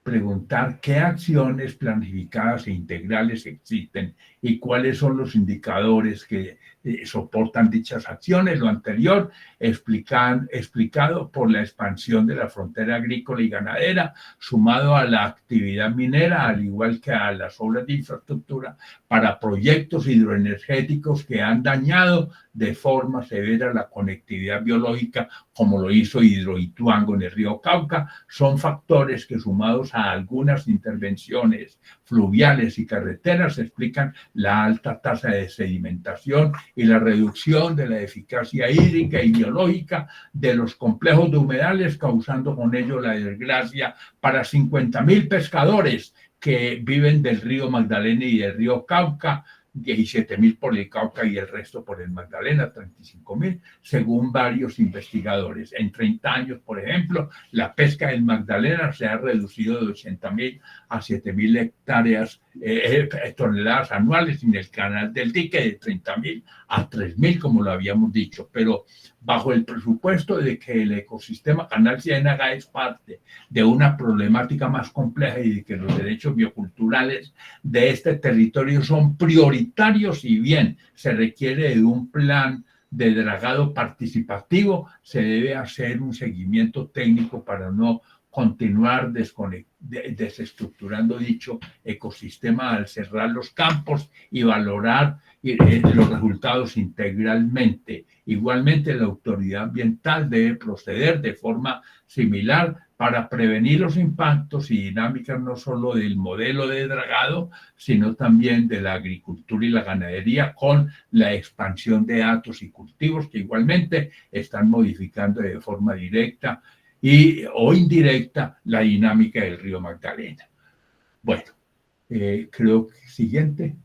preguntar qué acciones planificadas e integrales existen y cuáles son los indicadores que soportan dichas acciones? Lo anterior explicado por la expansión de la frontera agrícola y ganadera, sumado a la actividad minera, al igual que a las obras de infraestructura para proyectos hidroenergéticos que han dañado de forma severa la conectividad biológica, como lo hizo Hidroituango en el río Cauca, son factores que, sumados a algunas intervenciones fluviales y carreteras, explican la alta tasa de sedimentación y la reducción de la eficacia hídrica y biológica de los complejos de humedales, causando con ello la desgracia para 50.000 pescadores que viven del río Magdalena y del río Cauca, 17.000 por el Cauca y el resto por el Magdalena, 35.000, según varios investigadores. En 30 años, por ejemplo, la pesca del Magdalena se ha reducido de 80.000 a 7.000 hectáreas, toneladas anuales, y en el canal del dique de 30.000 a 3.000, como lo habíamos dicho, pero bajo el presupuesto de que el ecosistema Canal Ciénaga es parte de una problemática más compleja y de que los derechos bioculturales de este territorio son prioritarios, y bien se requiere de un plan de dragado participativo, se debe hacer un seguimiento técnico para no continuar desestructurando dicho ecosistema al cerrar los campos y valorar los resultados integralmente. Igualmente, la autoridad ambiental debe proceder de forma similar para prevenir los impactos y dinámicas no solo del modelo de dragado, sino también de la agricultura y la ganadería, con la expansión de hatos y cultivos que igualmente están modificando de forma directa o indirecta la dinámica del río Magdalena. Bueno, creo que siguiente.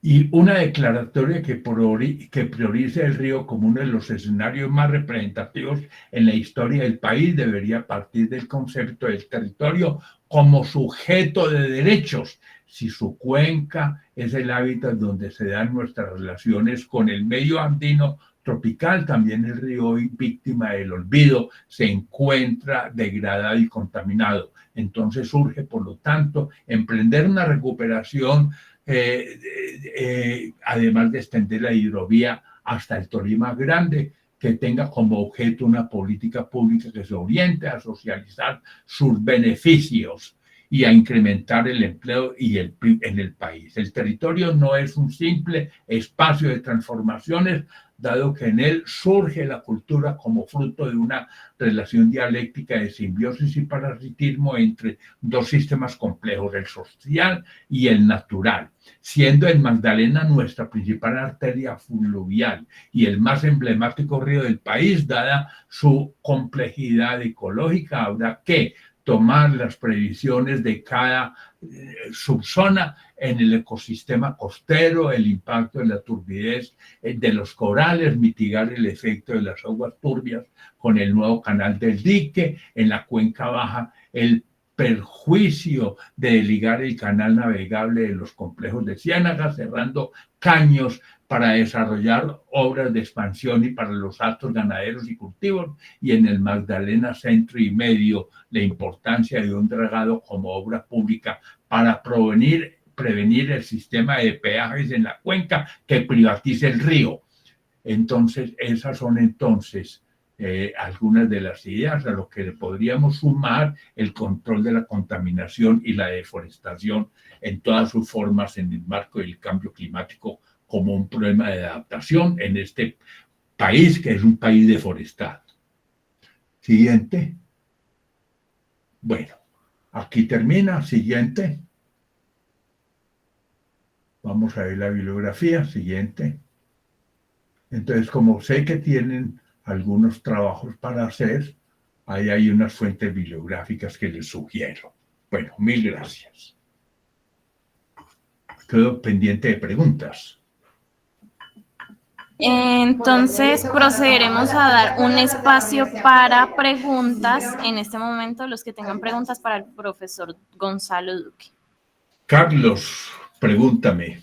Y una declaratoria que priorice el río como uno de los escenarios más representativos en la historia del país debería partir del concepto del territorio como sujeto de derechos. Si su cuenca es el hábitat donde se dan nuestras relaciones con el medio andino tropical, también el río, hoy víctima del olvido, se encuentra degradado y contaminado. Entonces urge, por lo tanto, emprender una recuperación, además de extender la hidrovía hasta el Tolima Grande, que tenga como objeto una política pública que se oriente a socializar sus beneficios y a incrementar el empleo en el país. El territorio no es un simple espacio de transformaciones, dado que en él surge la cultura como fruto de una relación dialéctica de simbiosis y parasitismo entre dos sistemas complejos, el social y el natural, siendo el Magdalena nuestra principal arteria fluvial y el más emblemático río del país. Dada su complejidad ecológica, habrá que tomar las previsiones de cada subzona en el ecosistema costero, el impacto de la turbidez de los corales, mitigar el efecto de las aguas turbias con el nuevo canal del dique, en la cuenca baja el perjuicio de ligar el canal navegable de los complejos de Ciénaga, cerrando caños para desarrollar obras de expansión y para los actos ganaderos y cultivos, y en el Magdalena centro y medio la importancia de un dragado como obra pública para prevenir el sistema de peajes en la cuenca que privatice el río. Entonces, esas son entonces algunas de las ideas, a lo que le podríamos sumar el control de la contaminación y la deforestación en todas sus formas en el marco del cambio climático como un problema de adaptación en este país que es un país deforestado. Siguiente. Bueno, aquí termina. Siguiente. Vamos a ver la bibliografía. Siguiente. Entonces, como sé que tienen algunos trabajos para hacer, ahí hay unas fuentes bibliográficas que les sugiero. Bueno, mil gracias. Quedo pendiente de preguntas. Entonces procederemos a dar un espacio para preguntas. En este momento, los que tengan preguntas para el profesor Gonzalo Duque. Carlos, pregúntame.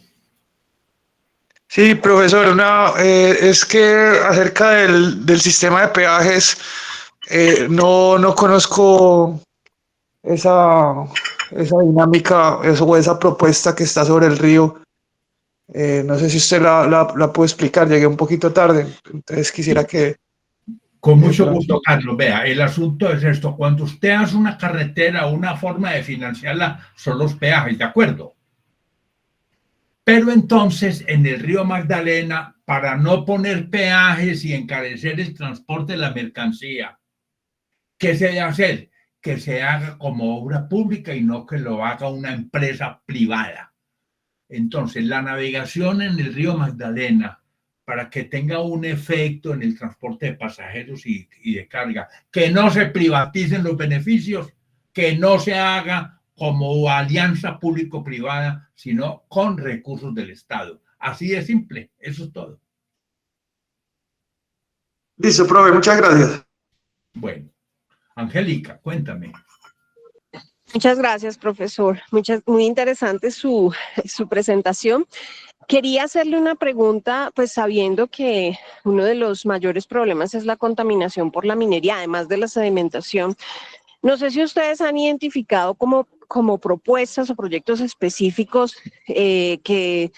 Sí, profesor, es que acerca del sistema de peajes, no conozco esa dinámica o esa propuesta que está sobre el río. No sé si usted la puede explicar, llegué un poquito tarde, entonces quisiera que... Con mucho gusto, Carlos. Vea, el asunto es esto. Cuando usted hace una carretera, una forma de financiarla son los peajes, ¿de acuerdo? Pero entonces, en el río Magdalena, para no poner peajes y encarecer el transporte de la mercancía, ¿qué se debe hacer? Que se haga como obra pública y no que lo haga una empresa privada. Entonces, la navegación en el río Magdalena, para que tenga un efecto en el transporte de pasajeros y de carga, que no se privaticen los beneficios, que no se haga como alianza público-privada, sino con recursos del Estado. Así de simple, eso es todo. Listo, profe, muchas gracias. Bueno, Angélica, cuéntame. Muchas gracias, profesor. Muy interesante su presentación. Quería hacerle una pregunta, pues sabiendo que uno de los mayores problemas es la contaminación por la minería, además de la sedimentación. No sé si ustedes han identificado como propuestas o proyectos específicos que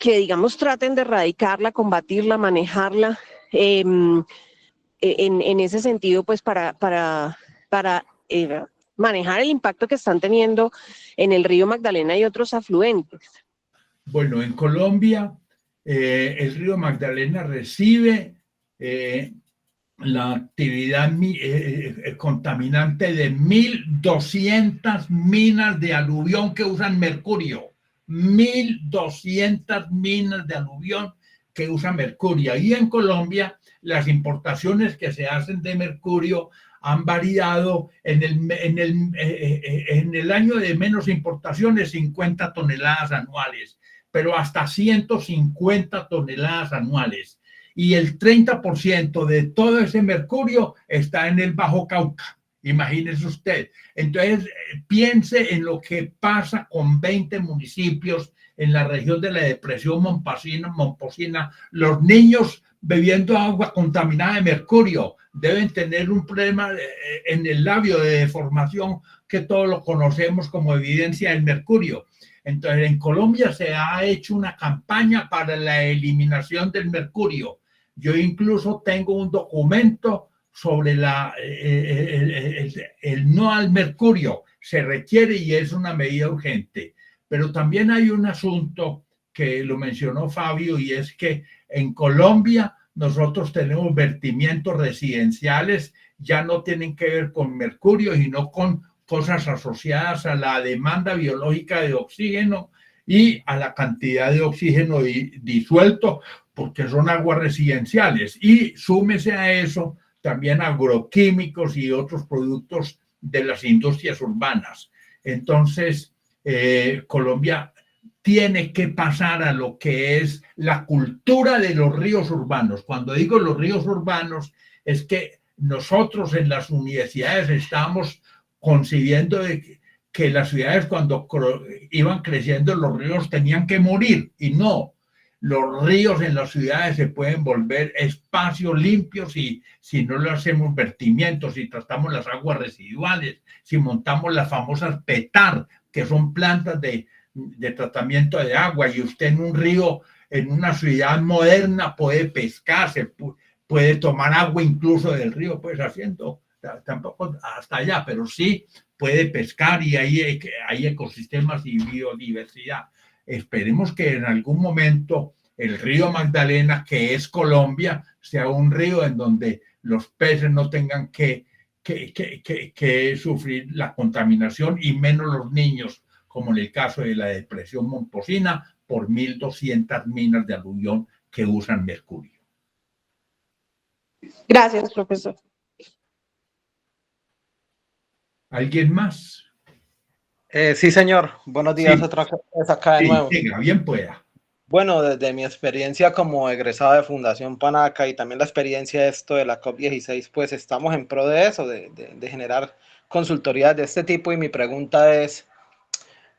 digamos, traten de erradicarla, combatirla, manejarla, en ese sentido, pues para manejar el impacto que están teniendo en el río Magdalena y otros afluentes. Bueno, en Colombia, el río Magdalena recibe la actividad contaminante de 1.200 minas de aluvión que usan mercurio. 1.200 minas de aluvión que usan mercurio. Y en Colombia, las importaciones que se hacen de mercurio han variado en el año de menos importaciones 50 toneladas anuales, pero hasta 150 toneladas anuales. Y el 30% de todo ese mercurio está en el Bajo Cauca. Imagínese usted. Entonces, piense en lo que pasa con 20 municipios en la región de la Depresión Momposina. Los niños bebiendo agua contaminada de mercurio deben tener un problema en el labio de deformación que todos lo conocemos como evidencia del mercurio. Entonces, en Colombia se ha hecho una campaña para la eliminación del mercurio. Yo incluso tengo un documento sobre el no al mercurio. Se requiere y es una medida urgente. Pero también hay un asunto que lo mencionó Fabio y es que en Colombia nosotros tenemos vertimientos residenciales, ya no tienen que ver con mercurio, sino con cosas asociadas a la demanda biológica de oxígeno y a la cantidad de oxígeno disuelto, porque son aguas residenciales. Y súmese a eso también agroquímicos y otros productos de las industrias urbanas. Entonces, Colombia tiene que pasar a lo que es la cultura de los ríos urbanos. Cuando digo los ríos urbanos, es que nosotros en las universidades estamos concibiendo que las ciudades cuando iban creciendo los ríos tenían que morir, y no. Los ríos en las ciudades se pueden volver espacios limpios si no le hacemos vertimientos, si tratamos las aguas residuales, si montamos las famosas PETAR, que son plantas de tratamiento de agua, y usted en un río, en una ciudad moderna puede pescar, puede tomar agua incluso del río, pues haciendo, tampoco hasta allá, pero sí puede pescar y hay ecosistemas y biodiversidad. Esperemos que en algún momento el río Magdalena, que es Colombia, sea un río en donde los peces no tengan que sufrir la contaminación y menos los niños, como en el caso de la depresión Momposina, por 1.200 minas de aluvión que usan mercurio. Gracias, profesor. ¿Alguien más? Sí, señor. Buenos días, Sí. otra vez acá de Sí, nuevo. venga, bien pueda. Bueno, desde mi experiencia como egresado de Fundación Panaca y también la experiencia de esto de la COP16, pues estamos en pro de eso, de generar consultorías de este tipo, y mi pregunta es,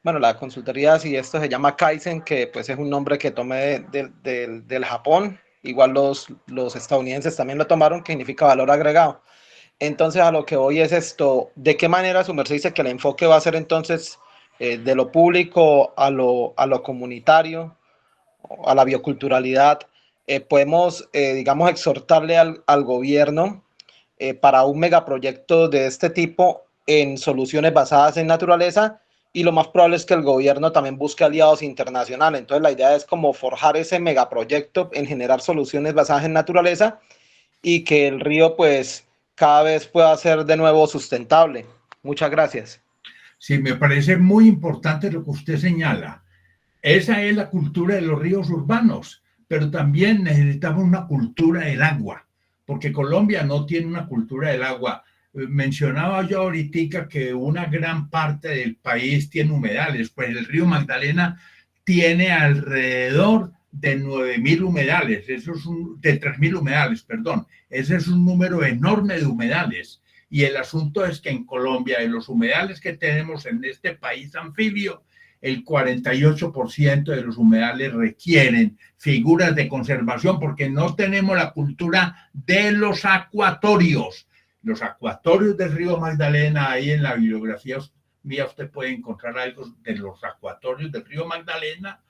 bueno, la consultoría, si esto se llama Kaizen, que pues es un nombre que tomé del Japón, igual los estadounidenses también lo tomaron, que significa valor agregado. Entonces, a lo que voy es esto, ¿de qué manera su merced dice que el enfoque va a ser entonces de lo público a lo comunitario, a la bioculturalidad? Podemos, digamos, exhortarle al gobierno para un megaproyecto de este tipo en soluciones basadas en naturaleza, y lo más probable es que el gobierno también busque aliados internacionales. Entonces, la idea es como forjar ese megaproyecto en generar soluciones basadas en naturaleza y que el río, pues, cada vez pueda ser de nuevo sustentable. Muchas gracias. Sí, me parece muy importante lo que usted señala. Esa es la cultura de los ríos urbanos, pero también necesitamos una cultura del agua, porque Colombia no tiene una cultura del agua. Mencionaba yo ahorita que una gran parte del país tiene humedales, pues el río Magdalena tiene alrededor de 9.000 humedales, de 3.000 humedales, perdón. Ese es un número enorme de humedales. Y el asunto es que en Colombia, de los humedales que tenemos en este país anfibio, el 48% de los humedales requieren figuras de conservación porque no tenemos la cultura de los acuatorios. Los acuatorios del río Magdalena, ahí en la bibliografía mía usted puede encontrar algo de los acuatorios del río Magdalena.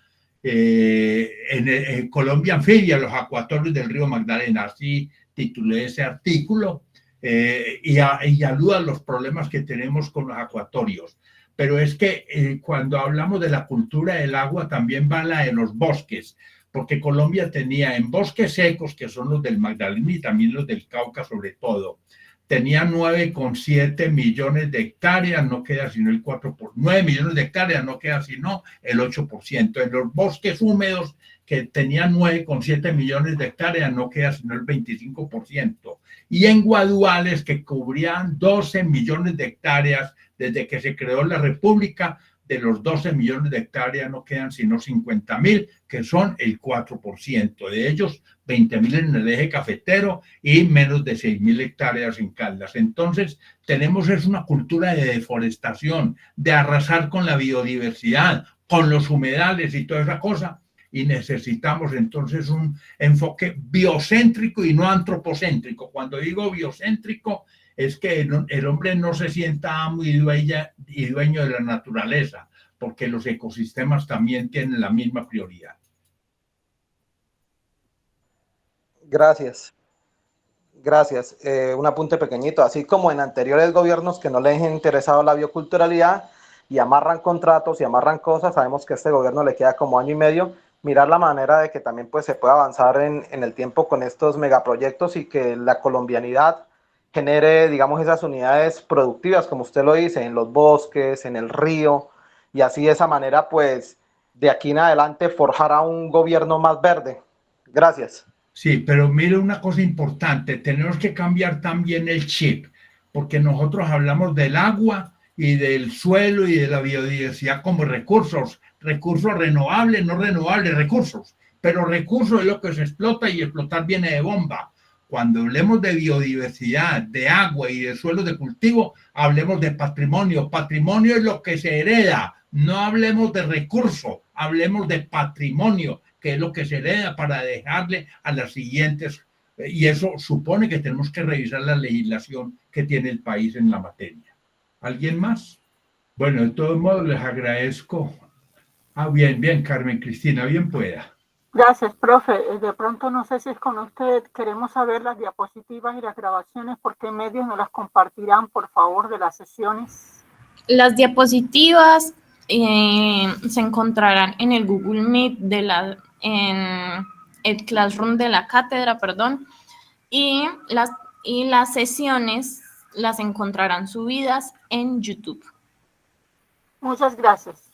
En Colombia anfibia, los acuatorios del río Magdalena, así titulé ese artículo, y aluda a los problemas que tenemos con los acuatorios. Pero es que cuando hablamos de la cultura del agua también va la de los bosques, porque Colombia tenía en bosques secos, que son los del Magdalena y también los del Cauca sobre todo, tenía 9,7 millones de hectáreas, no queda sino el 4%, 9 millones de hectáreas, no queda sino el 8%. En los bosques húmedos, que tenían 9,7 millones de hectáreas, no queda sino el 25%. Y en Guaduales, que cubrían 12 millones de hectáreas desde que se creó la República, de los 12 millones de hectáreas no quedan sino 50.000, que son el 4%. De ellos, 20.000 en el eje cafetero y menos de 6.000 hectáreas en Caldas. Entonces, tenemos una cultura de deforestación, de arrasar con la biodiversidad, con los humedales y toda esa cosa. Y necesitamos entonces un enfoque biocéntrico y no antropocéntrico. Cuando digo biocéntrico, es que el hombre no se sienta amo y dueño de la naturaleza, porque los ecosistemas también tienen la misma prioridad. Gracias. Gracias. Un apunte pequeñito. Así como en anteriores gobiernos que no les ha interesado la bioculturalidad y amarran contratos y amarran cosas, sabemos que a este gobierno le queda como año y medio. Mirar la manera de que también pues, se pueda avanzar en el tiempo con estos megaproyectos y que la colombianidad genere, digamos, esas unidades productivas, como usted lo dice, en los bosques, en el río, y así de esa manera, pues, de aquí en adelante forjar a un gobierno más verde. Gracias. Sí, pero mire una cosa importante, tenemos que cambiar también el chip, porque nosotros hablamos del agua y del suelo y de la biodiversidad como recursos renovables, no renovables, recursos, pero recursos es lo que se explota y explotar viene de bomba. Cuando hablemos de biodiversidad, de agua y de suelos de cultivo, hablemos de patrimonio. Patrimonio es lo que se hereda, no hablemos de recurso, hablemos de patrimonio, que es lo que se hereda para dejarle a las siguientes. Y eso supone que tenemos que revisar la legislación que tiene el país en la materia. ¿Alguien más? Bueno, de todos modos les agradezco. Bien, Carmen Cristina, bien pueda. Gracias, profe. De pronto no sé si es con usted. Queremos saber las diapositivas y las grabaciones. ¿Por qué medios nos las compartirán, por favor, de las sesiones? Las diapositivas se encontrarán en el Google Meet en el Classroom de la cátedra, perdón, y las sesiones las encontrarán subidas en YouTube. Muchas gracias.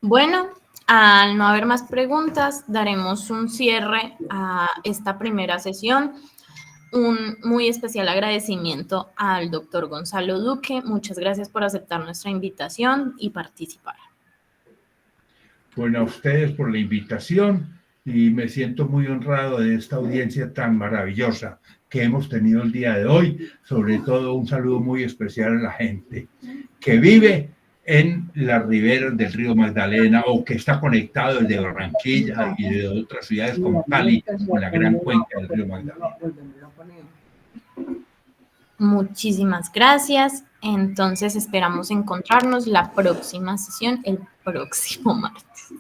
Bueno, Al no haber más preguntas, daremos un cierre a esta primera sesión. Un muy especial agradecimiento al doctor Gonzalo Duque. Muchas gracias por aceptar nuestra invitación y participar. Bueno, a ustedes por la invitación y me siento muy honrado de esta audiencia tan maravillosa que hemos tenido el día de hoy. Sobre todo un saludo muy especial a la gente que vive en las riberas del río Magdalena o que está conectado desde Barranquilla y de otras ciudades como Cali con la gran cuenca del río Magdalena. Muchísimas gracias. Entonces esperamos encontrarnos la próxima sesión el próximo martes.